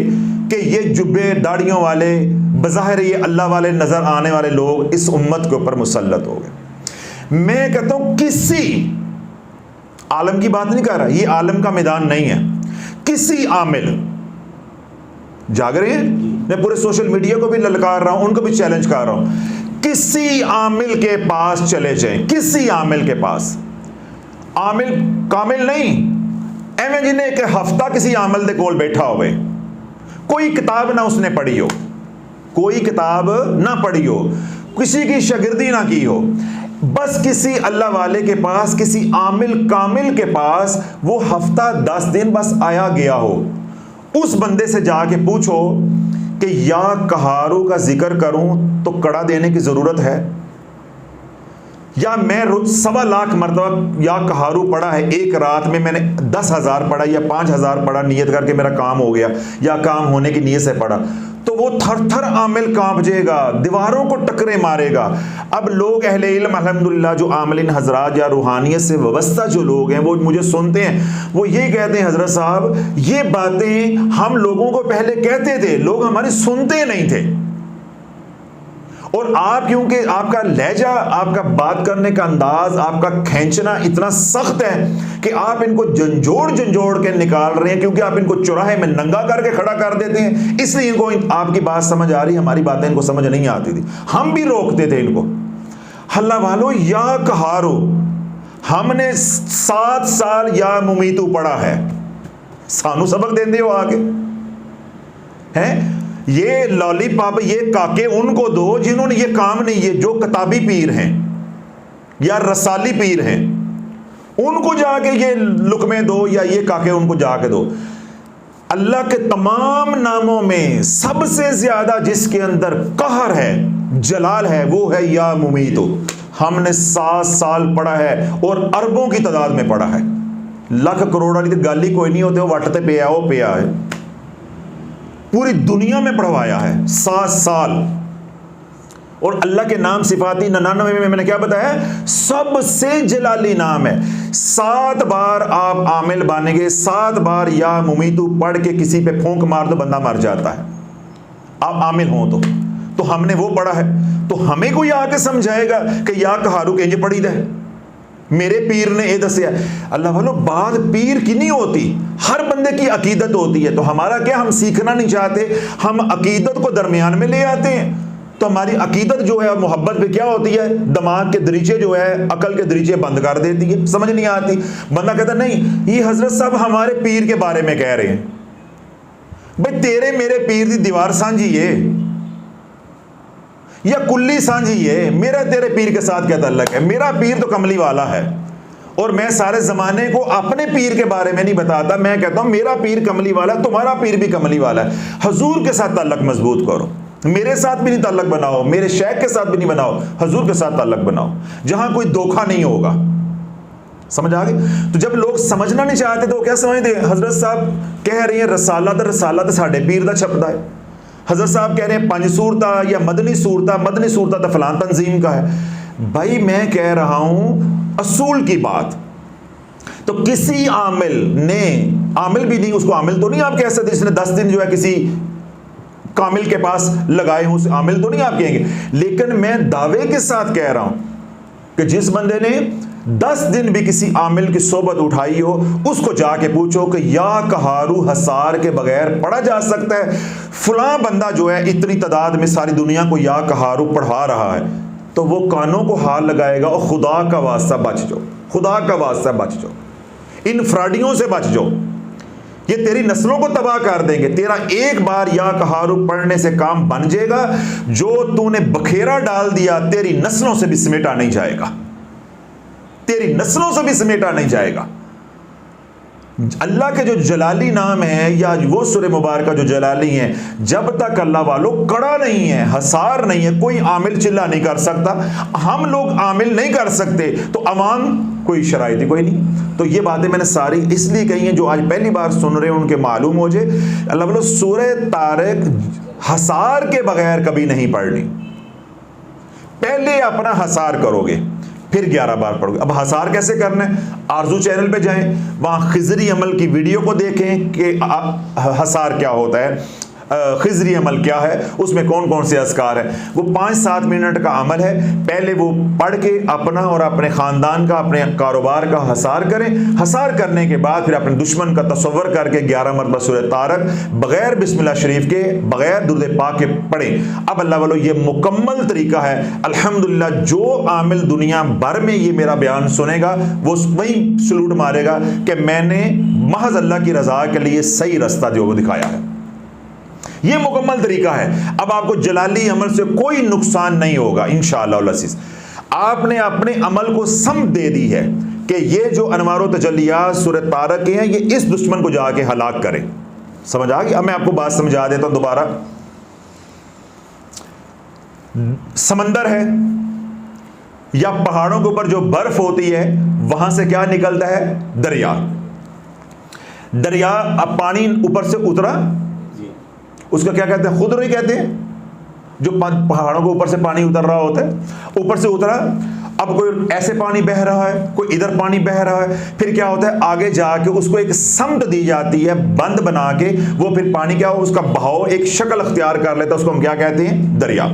कि ये जुब्बे दाढ़ियों वाले बज़ाहिर ये अल्लाह वाले नज़र आने वाले लोग इस उम्मत के ऊपर मुसल्लत हो गए। मैं कहता हूँ किसी आलम की बात नहीं कर रहा, ये आलम का मैदान नहीं है, किसी आमिल जाग रहे हैं, मैं पूरे सोशल मीडिया को भी ललकार रहा हूं, उनको भी चैलेंज कर रहा हूं, किसी आमिल के पास चले जाएं, किसी आमिल के पास, आमिल कामिल नहीं, एवं जिन्हें एक हफ्ता किसी आमिल दे कोल बैठा होवे, कोई किताब ना उसने पढ़ी हो, कोई किताब ना पढ़ी हो, किसी की शागिर्दी ना की हो, बस किसी अल्लाह वाले के पास, किसी आमिल कामिल के पास वो हफ्ता 10 दिन बस आया गया हो, उस बंदे से जाके पूछो कि या कहारू का जिक्र करूं तो कड़ा देने की ज़रूरत है, या मैं 1.25 लाख मरतबा या कहारू पढ़ा है, एक रात में मैंने 10,000 पढ़ा या 5,000 पढ़ा नियत करके मेरा काम हो गया या काम होने की नीयत से पढ़ा, तो वो थर थर आमिल कांप जाएगा, दीवारों को टकरे मारेगा। अब लोग अहले इल्म अल्हम्दुलिल्लाह जो आमिलीन हजरात या रूहानियत से वाबस्ता जो लोग हैं वो मुझे सुनते हैं, वो ये कहते हैं हजरत साहब ये बातें हम लोगों को पहले कहते थे, लोग हमारी सुनते नहीं थे, और आप क्योंकि आपका लहजा, आपका बात करने का अंदाज, आपका खींचना इतना सख्त है कि आप इनको झंझोड़ के निकाल रहे हैं, क्योंकि आप इनको चौराहे में नंगा करके खड़ा कर देते हैं, इसलिए इनको आपकी बात समझ आ रही, हमारी बातें इनको समझ नहीं आती थी, हम भी रोकते थे इनको। अल्लाह वालों, या कहारो हमने 7 साल या मुमीतू पढ़ा है, सानू सबक देंदे हो आगे हैं, ये लॉलीपॉप ये काके उनको दो जिन्होंने ये काम नहीं, ये जो किताबी पीर हैं या रसाली पीर हैं उनको जाके ये लुकमे दो, या ये काके उनको जाके दो। अल्लाह के तमाम नामों में सबसे ज्यादा जिसके अंदर कहर है, जलाल है, वो है या मुमीतो। हमने 7 साल पढ़ा है और अरबों की तादाद में पढ़ा है, लाख करोड़ वाली तो गाली कोई नहीं होते, वो वटते पे आओ पे आए, पूरी दुनिया में पढ़वाया है 7 साल। और अल्लाह के नाम सिफाती 99 में मैंने क्या बताया, सबसे जलाली नाम है। 7 बार आप आमिल बनेंगे, 7 बार या मुमीतू पढ़ के किसी पे फूंक मार दो बंदा मर जाता है, आप आमिल हो तो हमने वो पढ़ा है, तो हमें कोई आके समझाएगा कि या कहारू के ये पढ़ी दे, मेरे पीर ने ये दसिया। अल्लाह वालों, बात पीर की नहीं होती, हर बंदे की अकीदत होती है। तो हमारा क्या, हम सीखना नहीं चाहते, हम अकीदत को दरमियान में ले आते हैं। तो हमारी अकीदत जो है मोहब्बत पे क्या होती है, दिमाग के दरीचे जो है अकल के दरीचे बंद कर देती है, समझ नहीं आती। बंदा कहता नहीं ये हजरत साहब हमारे पीर के बारे में कह रहे हैं, भाई तेरे मेरे पीर की दीवार सांझी है या कुल्ली सांझी है, मेरा तेरे पीर के साथ क्या ताल्लुक है। मेरा पीर तो कमली वाला है, और मैं सारे ज़माने को अपने पीर के बारे में नहीं बताता, मैं कहता हूँ मेरा पीर कमली वाला है, तुम्हारा पीर भी कमली वाला है। हजूर के साथ ताल्लुक मजबूत करो, मेरे साथ भी नहीं ताल्लुक बनाओ, मेरे शेख के साथ भी नहीं बनाओ, हजूर के साथ ताल्लुक बनाओ, जहां कोई धोखा नहीं होगा। समझ आ गई। तो जब लोग समझना नहीं चाहते तो क्या समझते, हजरत साहब कह रहे हैं रसाला साढ़े पीर का छपदा है, हजरत साहब कह रहे हैं 5 सूरता या मदनी सूरता तो फलां तंजीम का है। भाई मैं कह रहा हूं असूल की बात, तो किसी आमिल ने, आमिल भी नहीं, उसको आमिल तो नहीं आप कह सकते जिसने 10 दिन जो है किसी कामिल के पास लगाए हों, उसे आमिल तो नहीं आप कहेंगे। लेकिन मैं दावे के साथ कह रहा हूं कि जिस बंदे ने 10 दिन भी किसी आमिल की सोबत उठाई हो, उसको जाके पूछो कि या कहारू हसार के बगैर पढ़ा जा सकता है? फलां बंदा जो है इतनी तादाद में सारी दुनिया को या कहारू पढ़ा रहा है, तो वो कानों को हाथ लगाएगा और खुदा का वास्ता बच जाओ, खुदा का वास्ता बच जाओ, इन फ्राडियों से बच जाओ, ये तेरी नस्लों को तबाह कर देंगे। तेरा एक बार या कहारू पढ़ने से काम बन जाएगा, जो तूने बखेरा डाल दिया तेरी नस्लों से भी समेटा नहीं जाएगा, तेरी नस्लों से भी समेटा नहीं जाएगा। अल्लाह के जो जलाली नाम है या वो सूरह मुबारक जो जलाली है, जब तक अल्लाह वालों कड़ा नहीं है, हसार नहीं है, कोई आमिल चिल्ला नहीं कर सकता, हम लोग आमिल नहीं कर सकते, तो अवाम कोई शराइत ही कोई नहीं। तो ये बातें मैंने सारी इसलिए कही हैं जो आज पहली बार सुन रहे हैं उनके मालूम हो जाए। अल्लाह वालों सूरह तारिक हसार के बगैर कभी नहीं पढ़नी, पहले अपना हसार करोगे फिर 11 बार पढ़ोगे। अब हसार कैसे करना है? आरजू चैनल पे जाएं, वहां खिजरी अमल की वीडियो को देखें कि हसार क्या होता है, खिजरी अमल क्या है, उसमें कौन कौन से अस्कार है। वो 5-7 मिनट का अमल है, पहले वो पढ़ के अपना और अपने ख़ानदान का, अपने कारोबार का हसार करें। हसार करने के बाद फिर अपने दुश्मन का तसव्वुर करके 11 मरतबा सूरह तारक बगैर बिस्मिल्लाह शरीफ के, बगैर दुरूद पाक के पढ़ें। अब अल्लाह वालों ये मुकम्मल तरीका है। अल्हम्दुलिल्लाह जो आमिल दुनिया भर में ये मेरा बयान सुनेगा वो वही सलूट मारेगा कि मैंने महज अल्लाह की रज़ा के लिए सही रास्ता जो वो दिखाया है। ये मुकम्मल तरीका है। अब आपको जलाली अमल से कोई नुकसान नहीं होगा इंशाअल्लाह अज़ीज़। आपने अपने अमल को समझ दे दी है कि ये जो अनवार व तजल्लियात सूरह तारक के हैं, ये इस दुश्मन को जाके हलाक करें। समझ आ गई? अब मैं आपको बात समझा देता हूं दोबारा। समंदर है या पहाड़ों के ऊपर जो बर्फ होती है, वहां से क्या निकलता है? दरिया। दरिया अब पानी ऊपर से उतरा, उसका क्या कहते हैं? खुदरी कहते हैं। जो पहाड़ों के ऊपर से पानी उतर रहा होता है, ऊपर से उतरा, अब कोई ऐसे पानी बह रहा है, कोई इधर पानी बह रहा है, फिर क्या होता है आगे जाके उसको एक समत दी जाती है, बंद बना के वो फिर पानी क्या हो, उसका बहाव एक शक्ल अख्तियार कर लेता है, उसको हम क्या कहते हैं? दरिया।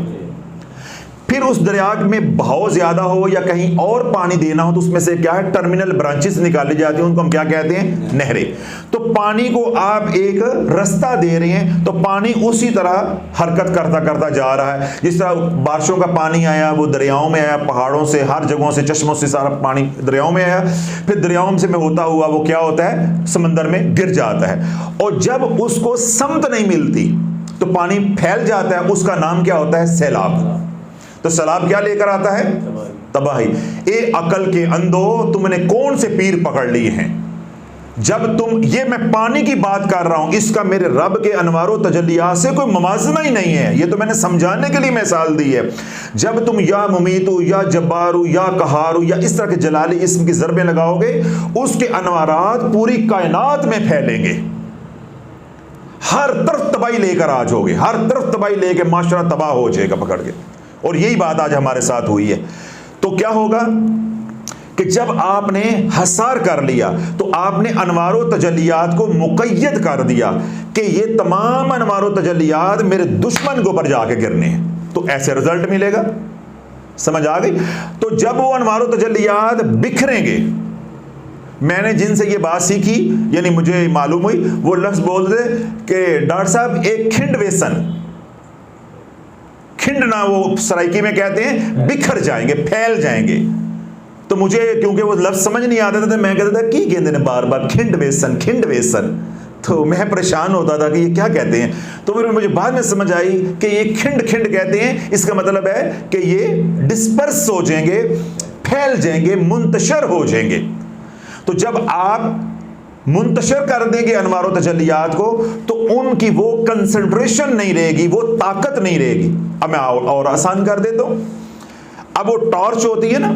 फिर उस दरिया में बहाव ज्यादा हो या कहीं और पानी देना हो तो उसमें से क्या है? टर्मिनल ब्रांचेस निकाली जाती हैं, उनको हम क्या कहते हैं? नहरें। तो पानी को आप एक रास्ता दे रहे हैं, तो पानी उसी तरह हरकत करता करता जा रहा है। जिस तरह बारिशों का पानी आया वो दरियाओं में आया, पहाड़ों से, हर जगहों से, चश्मों से सारा पानी दरियाओं में आया, फिर दरियाओं से में होता हुआ वो क्या होता है? समंदर में गिर जाता है। और जब उसको समत नहीं मिलती तो पानी फैल जाता है, उसका नाम क्या होता है? सैलाब। तो सैलाब क्या लेकर आता है? तबाही। ए अकल के अंधो, तुमने कौन से पीर पकड़ लिए हैं? जब तुम, ये मैं पानी की बात कर रहा हूं, इसका मेरे रब के अनवारो तजल्लियात से कोई मवाजना ही नहीं है। ये तो मैंने समझाने के लिए मिसाल दी है। जब तुम या मुमीतु या जब्बारू या कहारू या इस तरह के जलाली इस्म की ज़रबें लगाओगे, उसके अनवारात पूरी कायनात में फैलेंगे, हर तरफ तबाही लेकर आ जाओगे, हर तरफ तबाही लेकर माशरा तबाह हो जाएगा पकड़ के। और यही बात आज हमारे साथ हुई है। तो क्या होगा कि जब आपने हसार कर लिया तो आपने अनवारो तजल्लियात को मुक़य्यद कर दिया कि ये तमाम अनवारो तजल्लियात मेरे दुश्मन के ऊपर जाके गिरने हैं, तो ऐसे रिजल्ट मिलेगा। समझ आ गई? तो जब वो अनवारो तजल्लियात बिखरेंगे, मैंने जिनसे ये बात सीखी, यानी मुझे मालूम हुई, वो लफ्ज़ बोलते कि डॉक्टर साहब एक खिंड वेसन, खिंड ना वो सराइकी में कहते हैं, बिखर जाएंगे, फैल जाएंगे। तो मुझे क्योंकि वो लफ्ज़ समझ नहीं आता था, तो मैं कहता था की कहते हैं बार बार खिंड वेसन, खिंड वेसन। तो मैं परेशान होता था कि ये क्या कहते हैं। तो फिर मुझे बाद में समझ आई कि ये खिंड खिंड कहते हैं, इसका मतलब है कि ये डिस्पर्स हो जाएंगे, फैल जाएंगे, मुंतशर हो जाएंगे। तो जब आप मुंतशर कर देंगे अनवार व तजल्लियात को, तो उनकी वो कंसंट्रेशन नहीं रहेगी, वो ताकत नहीं रहेगी। अब मैं और आसान कर देता हूं। अब वो टॉर्च होती है ना,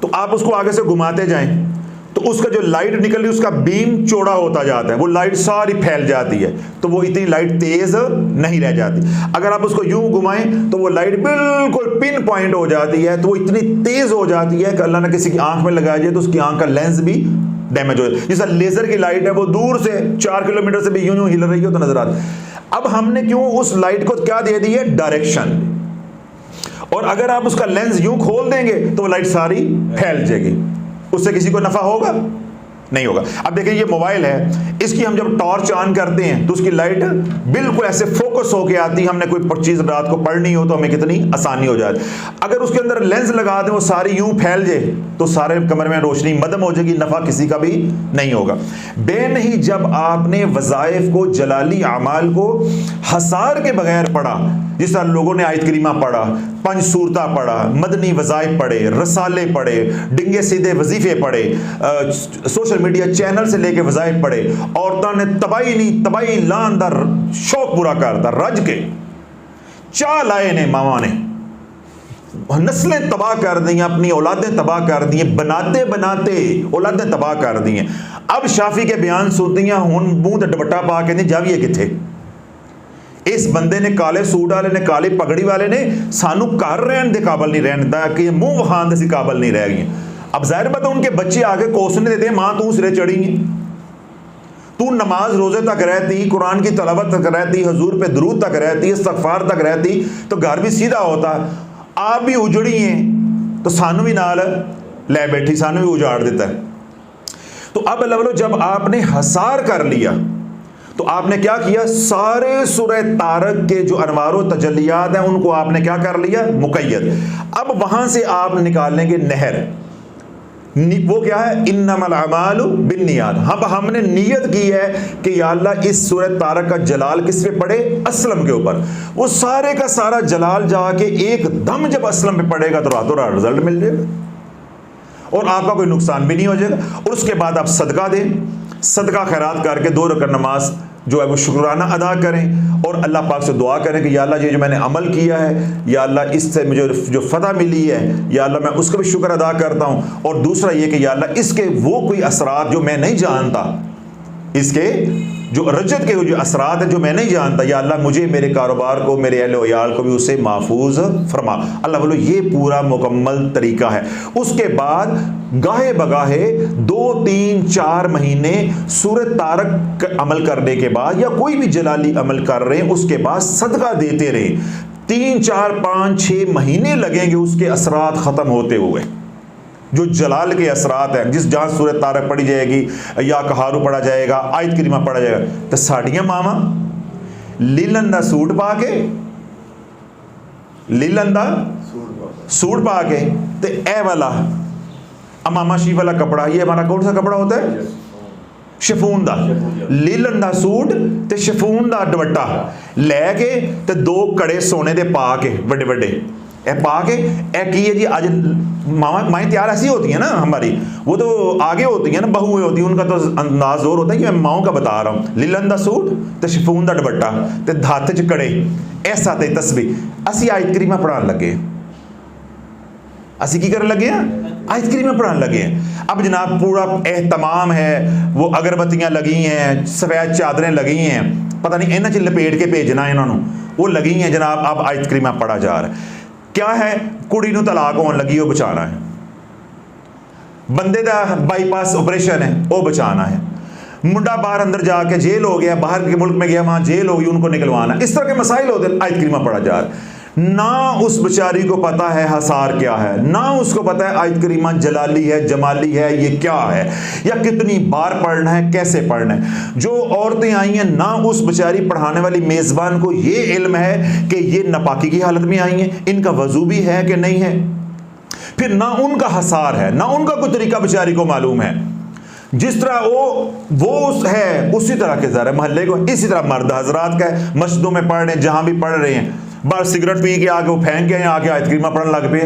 तो आप उसको आगे से घुमाते जाएं तो उसका जो लाइट निकल रही उसका बीम चौड़ा होता जाता है, वो लाइट सारी फैल जाती है, तो वो इतनी लाइट तेज नहीं रह जाती। अगर आप उसको यूं घुमाएं तो वो लाइट बिल्कुल पिन पॉइंट हो जाती है, तो वो इतनी तेज हो जाती है कि अल्लाह ने किसी की आंख में लगाया जाए तो उसकी आंख का लेंस भी डैमेज हो जाए। जैसा लेजर की लाइट है वो दूर से 4 किलोमीटर से भी यूं यूं हिल रही हो तो नजर आता। अब हमने क्यों उस लाइट को क्या दे दी है? डायरेक्शन। और अगर आप उसका लेंस यूं खोल देंगे तो वो लाइट सारी फैल जाएगी, उससे किसी को नफा होगा? नहीं होगा। अब देखिए ये मोबाइल है, इसकी हम जब टॉर्च ऑन करते हैं तो उसकी लाइट बिल्कुल ऐसे फोकस होके आती है। हमने कोई चीज रात को पढ़नी हो तो हमें कितनी आसानी हो जाती। अगर उसके अंदर लेंस लगा दें वो सारी यूं फैल जाए तो सारे कमरे में रोशनी मदम हो जाएगी, नफा किसी का भी नहीं होगा। बेनही जब आपने वज़ाइफ को, जलाली अमाल को हसार के बगैर पढ़ा, जिस तरह लोगों ने आयत करीमा पढ़ा, 5 सूरता पढ़ा, मदनी वज़ाइफ पढ़े, रसाले पढ़े, डिंगे सीधे वजीफे पढ़े, सोशल मीडिया चैनल से लेके वज़ाइफ पढ़े, औरतों ने तबाही नहीं तबाही लानदार शौक पूरा करता, रज के चाल आए ने, मामा ने नस्लें तबाह कर दी, अपनी औलादें तबाह कर दी, बनाते बनाते औलादें तबाह कर दी। अब शाफी के बयान सुनती हैं, हुन मुंह ते दुपट्टा पा के नहीं जाविए किथे। इस बंदे ने, काले सूट वाले ने, काली पगड़ी वाले ने सानू घर रहने दे काबल नहीं रहने दा कि मुंह वखान दे काबल नहीं रह गए। अब जाहिर बात है उनके बच्चे आगे कोसने देते, मां तू सिरे चढ़ी है, तू नमाज रोजे तक रहती, कुरान की तलावत तक रहती, हुजूर पे दरूद तक रहती, इस्तगफार तक रहती तो घर भी सीधा होता। आप भी उजड़ी हैं तो सानू भी नाल ले बैठी, सानू भी उजाड़ देता है। तो अब अल्लाह, जब आपने हसार कर लिया तो आपने क्या किया? सारे सूरह तारक के जो अनवारो तजल्लियात हैं उनको आपने क्या कर लिया? मुक़य्यद। अब वहां से आप निकालेंगे नहर, वो क्या है? इन्नमल अमालु बिन्नियात। हमने नियत की है कि या अल्लाह इस सूरह तारक का जलाल किस पे पड़े? असलम के ऊपर। वो सारे का सारा जलाल जाके एकदम जब असलम पे पड़ेगा तो रातों रात रिजल्ट मिल जाएगा और आपका कोई नुकसान भी नहीं हो जाएगा। और उसके बाद आप सदका दें, सदका खैरात करके 2 रकात नमाज जो है वो शुक्राना अदा करें और अल्लाह पाक से दुआ करें कि या अल्लाह ये जो मैंने अमल किया है, या अल्लाह इससे मुझे जो फतह मिली है, या अल्लाह मैं उसका भी शुक्र अदा करता हूँ। और दूसरा ये कि या अल्लाह इसके वो कोई असरात जो मैं नहीं जानता, इसके जो रजत के जो असरात हैं जो मैं नहीं जानता, या अल्लाह मुझे, मेरे कारोबार को, मेरे अहल वयाल को भी उससे महफूज फरमा। अल्लाह बोलो ये पूरा मुकम्मल तरीका है। उसके बाद गाहे बगाहे 2, 3, 4 महीने सूरत तारक अमल करने के बाद या कोई भी जलाली अमल कर रहे हैं उसके बाद सदका देते रहे। 3, 4, 5, 6 महीने लगेंगे उसके असरात ख़त्म होते हुए। जो जलाल के असरात हैं, जिस जहाँ सूरत तारक पढ़ी जाएगी या कहारू पढ़ा जाएगा, आयत करीमा पढ़ा जाएगा, तो साड़ियाँ मामा लीलन दा सूट पा के, लीलन दा सूट पा के ते ए वाला अमामा शी वाला कपड़ा, ये हमारा कौन सा कपड़ा होता है? शिफून दा। लीलन दा सूट ते शिफून दा दुपट्टा लैके ते 2 कड़े सोने दे पा के बड़े बड़े ए पा के, ए की है जी आज माएँ तैयार ऐसी होती हैं ना हमारी, वो तो आगे होती हैं ना, बहुएं होती हैं, उनका तो अंदाज और होता है कि मैं माओं का बता रहा हूँ। लीलन दा सूट ते शिफून दा दुपट्टा ते हाथ च कड़े, ऐसा ते तस्बीह। असी आयत करीमा पढ़ान लगे, असी की करन लगे हैं? आयत करीमा पढ़ान लगे हैं। अब जनाब पूरा एहतमाम है, वो अगरबत्तियाँ लगी हैं, सफ़ेद चादरें लगी हैं, पता नहीं इन्हां च लपेट के भेजना है इन्होंने, वो लगी हैं जनाब। अब आयत करीमा पढ़ा जा रहा है। क्या है? कुड़ी नूं तलाक होने लगी, वो बचाना है। बंदे दा बाईपास ऑपरेशन है, वो बचाना है। मुंडा बाहर अंदर जाके जेल हो गया, बाहर के मुल्क में गया, वहां जेल होगी, उनको निकलवाना। इस तरह के मसाइल होते हैं, आयत करीमा पढ़ा जा रहा है। ना उस बेचारी को पता है हसार क्या है, ना उसको पता है आयत करीमा जलाली है, जमाली है, ये क्या है, या कितनी बार पढ़ना है, कैसे पढ़ना है। जो औरतें आई हैं, ना उस बेचारी पढ़ाने वाली मेज़बान को ये इल्म है कि ये नापाकी की हालत में आई हैं, इनका वजू भी है कि नहीं है। फिर ना उनका हसार है, ना उनका कोई तरीका बेचारी को मालूम है। जिस तरह वो है उसी तरह के ज़रा महल्ले को, इसी तरह मर्द हजरात का है, मस्जिदों में पढ़ रहे हैं, जहाँ भी पढ़ रहे हैं, बस सिगरेट पी के आके वो फेंक के आके आयत करीमा पढ़ने लग पे,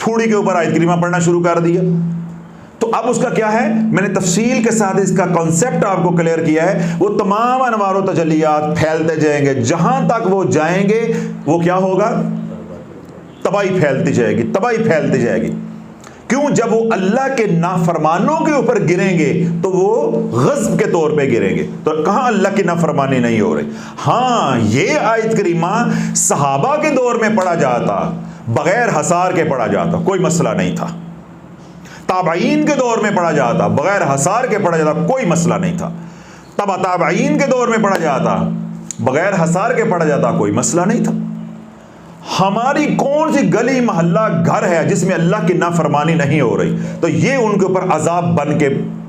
फूड़ी के ऊपर आयत करीमा पढ़ना शुरू कर दिया। तो अब उसका क्या है? मैंने तफसील के साथ इसका कॉन्सेप्ट आपको क्लियर किया है। वो तमाम अनवार तजल्लियात फैलते जाएंगे, जहां तक वो जाएंगे वो क्या होगा? तबाही फैलती जाएगी, तबाही फैलती जाएगी। क्यों? जब वो अल्लाह के नाफरमानों के ऊपर गिरेंगे तो वो गज़ब के तौर पे गिरेंगे। तो कहाँ अल्लाह की नाफरमानी नहीं हो रही? हाँ, ये आयत करीमा सहाबा के दौर में पढ़ा जाता, बगैर हसार के पढ़ा जाता, कोई मसला नहीं था। ताबईन के दौर में पढ़ा जाता, बगैर हसार के पढ़ा जाता, कोई मसला नहीं था। तब ताबईन के दौर में पढ़ा जाता, बगैर हसार के पढ़ा जाता, कोई मसला नहीं था। हमारी कौन सी गली मोहल्ला घर है जिसमें अल्लाह की नाफरमानी नहीं हो रही, तो ये उनके ऊपर अजाब बन के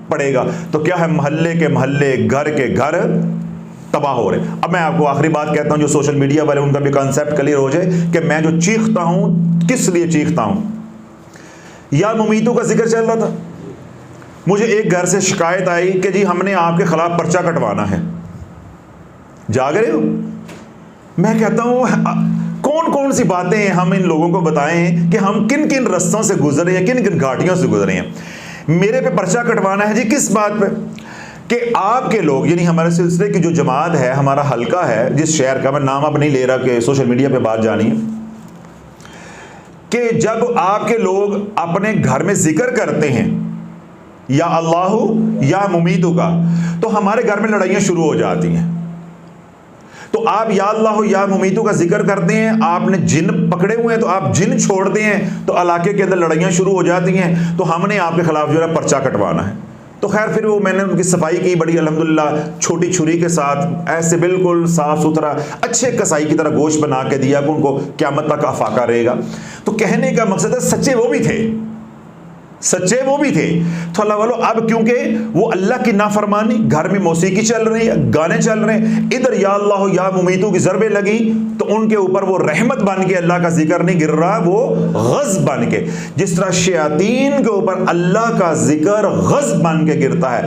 पड़ेगा। तो क्या है, मोहल्ले के मोहल्ले, घर के घर तबाह हो रहे। अब मैं आपको आखिरी बात कहता हूं, जो सोशल मीडिया वाले, उनका भी कॉन्सेप्ट क्लियर हो जाए कि मैं जो चीखता हूं किस लिए चीखता हूं। या मुमीतों का जिक्र चल रहा था, मुझे एक घर से शिकायत आई कि जी हमने आपके खिलाफ पर्चा कटवाना है, जाग रहे हो। मैं कहता हूं कौन कौन सी बातें हम इन लोगों को बताएं कि हम किन किन रस्तों से गुजरे हैं, किन किन घाटियों से गुजरे हैं। मेरे पे पर्चा कटवाना है जी, किस बात पे कि आपके लोग, यानी हमारे सिलसिले की जो जमात है, हमारा हल्का है, जिस शहर का मैं नाम अब नहीं ले रहा कि सोशल मीडिया पे बात जानी है, कि जब आपके लोग अपने घर में जिक्र करते हैं या अल्लाह या मुमीतों का, तो हमारे घर में लड़ाइयाँ शुरू हो जाती हैं। तो आप या अल्लाह या मुमीतों का जिक्र करते हैं, आपने जिन पकड़े हुए हैं तो आप जिन छोड़ते हैं तो इलाके के अंदर लड़ाइयाँ शुरू हो जाती हैं। तो हमने आपके खिलाफ जो है पर्चा कटवाना है। तो खैर फिर वो मैंने उनकी सफाई की बड़ी अल्हम्दुलिल्लाह, छोटी छुरी के साथ ऐसे बिल्कुल साफ सुथरा अच्छे कसाई की तरह गोश्त बना के दिया कि उनको क़यामत तक अफाका रहेगा। तो कहने का मकसद है सच्चे वो भी थे, सच्चे वो भी थे। तो अल्लाह वालों, अब क्योंकि वो अल्लाह की नाफरमानी, घर में मौसीकी चल रही है, गाने चल रहे हैं, इधर या अल्लाह या मुमीतों की ज़रबे लगी, तो उनके ऊपर वो रहमत बन के अल्लाह का जिक्र नहीं गिर रहा, वो गज़ब बन के, जिस तरह शयातीन के ऊपर अल्लाह का जिक्र गज़ब बन के गिरता है।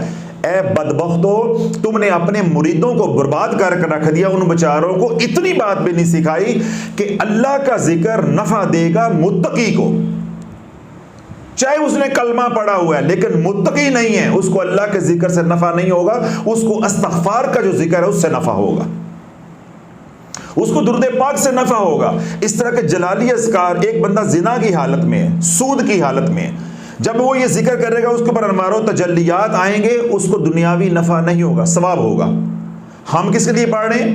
ए बदबख्तो, तुमने अपने मुरीदों को बर्बाद करके रख दिया, उन बेचारों को इतनी बात भी नहीं सिखाई कि अल्लाह का जिक्र नफा देगा मुत्तकी को। चाहे उसने कलमा पढ़ा हुआ है लेकिन मुत्तकी नहीं है, उसको अल्लाह के जिक्र से नफा नहीं होगा, उसको अस्तगफार का जो जिक्र है उससे नफा होगा, उसको दुरूद पाक से नफा होगा। इस तरह के जलाली अज़कार, एक बंदा जिना की हालत में है, सूद की हालत में है, जब वो ये जिक्र करेगा उसके ऊपर अनवारो तजल्लियात आएंगे, उसको दुनियावी नफा नहीं होगा, सवाब होगा। हम किसके लिए पढ़ रहे हैं?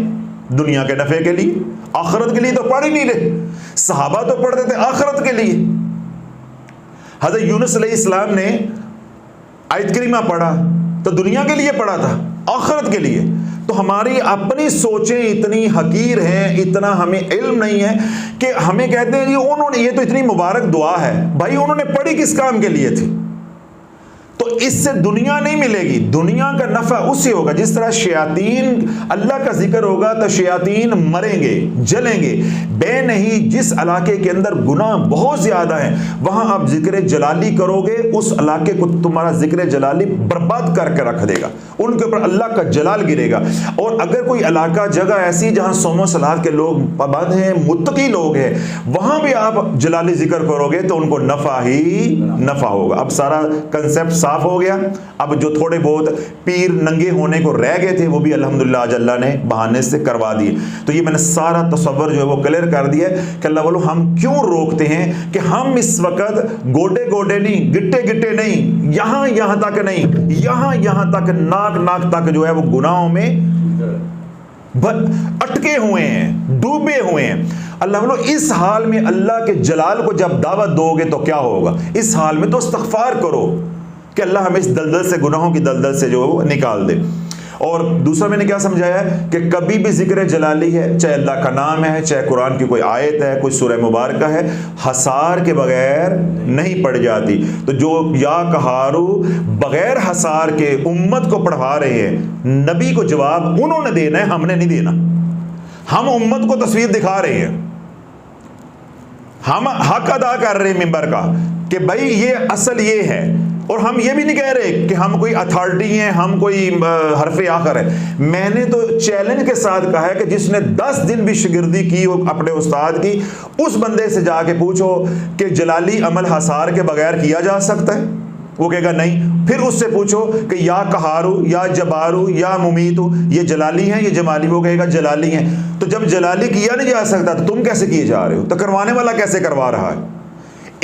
दुनिया के नफे के लिए, आखिरत के लिए तो पढ़ ही नहीं रहे। सहाबा तो पढ़ते थे आखिरत के लिए। हज़रत यूनुस अलैहिस्सलाम ने आयत करीमा पढ़ा तो दुनिया के लिए पढ़ा था, आखिरत के लिए। तो हमारी अपनी सोचें इतनी हकीर हैं, इतना हमें इल्म नहीं है कि हमें कहते हैं जी उन्होंने, ये तो इतनी मुबारक दुआ है, भाई उन्होंने पढ़ी किस काम के लिए थी? तो इससे दुनिया नहीं मिलेगी, दुनिया का नफा उससे होगा। जिस तरह शयातीन, अल्लाह का जिक्र होगा तो शयातीन मरेंगे, जलेंगे। बे नहीं, जिस इलाके के अंदर गुनाह बहुत ज्यादा है वहां आप जिक्र जलाली करोगे, उस इलाके को तुम्हारा जिक्र जलाली बर्बाद करके रख देगा, उनके ऊपर अल्लाह का जलाल गिरेगा। और अगर कोई इलाका, जगह ऐसी जहां सोमो सलात के लोग पाबंद हैं, मुत्तकी लोग हैं, वहां भी आप जलाली जिक्र करोगे तो उनको नफा ही नफा होगा। अब सारा कंसेप्ट साफ हो गया। अब जो थोड़े बहुत पीर नंगे होने को रह गए थे वो भी अल्हम्दुलिल्लाह आज अल्लाह ने बहाने से करवा दिए। तो ये मैंने सारा तसव्वुर जो है वो क्लियर कर दिया कि अल्लाह वालों, हम क्यों रोकते हैं कि हम इस वक्त गोडे गोडे नहीं, गिट्टे गिट्टे नहीं, यहां यहां तक नहीं, यहां तक, नाक नाक तक जो है वो गुनाहों में अटके हुए हैं, डूबे हुए हैं। अल्लाह वालों, इस हाल में अल्लाह के जलाल को जब दावत दोगे तो क्या होगा? इस हाल में तो इस्तग़फ़ार करो कि अल्लाह हमें इस दलदल से, गुनाहों की दलदल से जो निकाल दे। और दूसरा मैंने क्या समझाया कि कभी भी जिक्र जलाली है, चाहे अल्लाह का नाम है, चाहे कुरान की कोई आयत है, कोई सूरह मुबारक है, हसार के बगैर नहीं पढ़ जाती। तो जो या कहारू बगैर हसार के उम्मत को पढ़वा रहे हैं, नबी को जवाब उन्होंने देना है, हमने नहीं देना। हम उम्मत को तस्वीर दिखा रहे हैं, हम हक अदा कर रहे हैं मिंबर का कि भाई ये असल ये है। और हम ये भी नहीं कह रहे कि हम कोई अथॉरिटी हैं, हम कोई हरफे आखिर है। मैंने तो चैलेंज के साथ कहा है कि जिसने 10 दिन भी शागिर्दी की हो अपने उस्ताद की, उस बंदे से जाके पूछो कि जलाली अमल हसार के बगैर किया जा सकता है, वो कहेगा नहीं। फिर उससे पूछो कि या कहारू या जबारू या मुमीतू ये जलाली हैं, ये जमाली, वो कहेगा जलाली हैं। तो जब जलाली किया नहीं जा सकता तो तुम कैसे किए जा रहे हो? तो करवाने वाला कैसे करवा रहा है?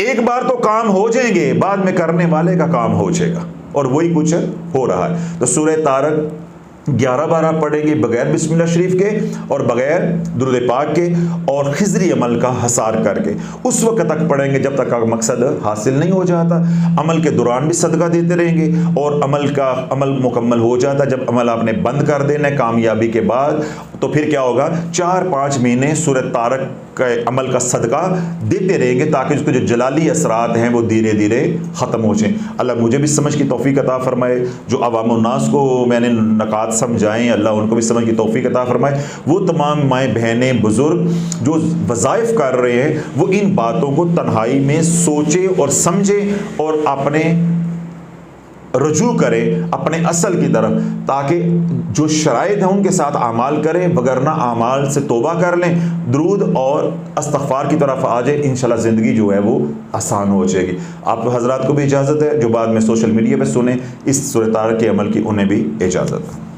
एक बार तो काम हो जाएंगे, बाद में करने वाले का काम हो जाएगा, और वही कुछ हो रहा है। तो सूरह तारक 11-12 पढ़ेंगे बगैर बिस्मिल्लाह शरीफ के और बगैर दुरूद पाक के और खिजरी अमल का हसार करके। उस वक्त तक पढ़ेंगे जब तक का मकसद हासिल नहीं हो जाता। अमल के दौरान भी सदका देते रहेंगे और अमल मुकम्मल हो जाता। जब अमल आपने बंद कर देना है कामयाबी के बाद, तो फिर क्या होगा, 4-5 महीने सूरह तारक के अमल का सदका देते रहेंगे ताकि उसके जो जलाली असरात हैं वो धीरे धीरे ख़त्म हो जाएं। अल्लाह मुझे भी समझ की तौफीक अता फरमाए। जो अवामुन्नास को मैंने नकात समझाएं, अल्लाह उनको भी समझ की तौफीक अता फरमाए। वो तमाम माएँ बहनें बुज़ुर्ग जो वज़ाइफ कर रहे हैं वो इन बातों को तन्हाई में सोचे और समझे और अपने रजू करें अपने असल की तरफ, ताकि जो शराइत हैं उनके साथ आमाल करें, वगरना आमाल से तौबा कर लें, दरूद और इस्तग़फ़ार की तरफ आ जाए। इंशाल्लाह ज़िंदगी जो है वो आसान हो जाएगी। आप हज़रात को भी इजाज़त है जो बाद में सोशल मीडिया पे सुने इस सूरह तारक के अमल की, उन्हें भी इजाज़त है।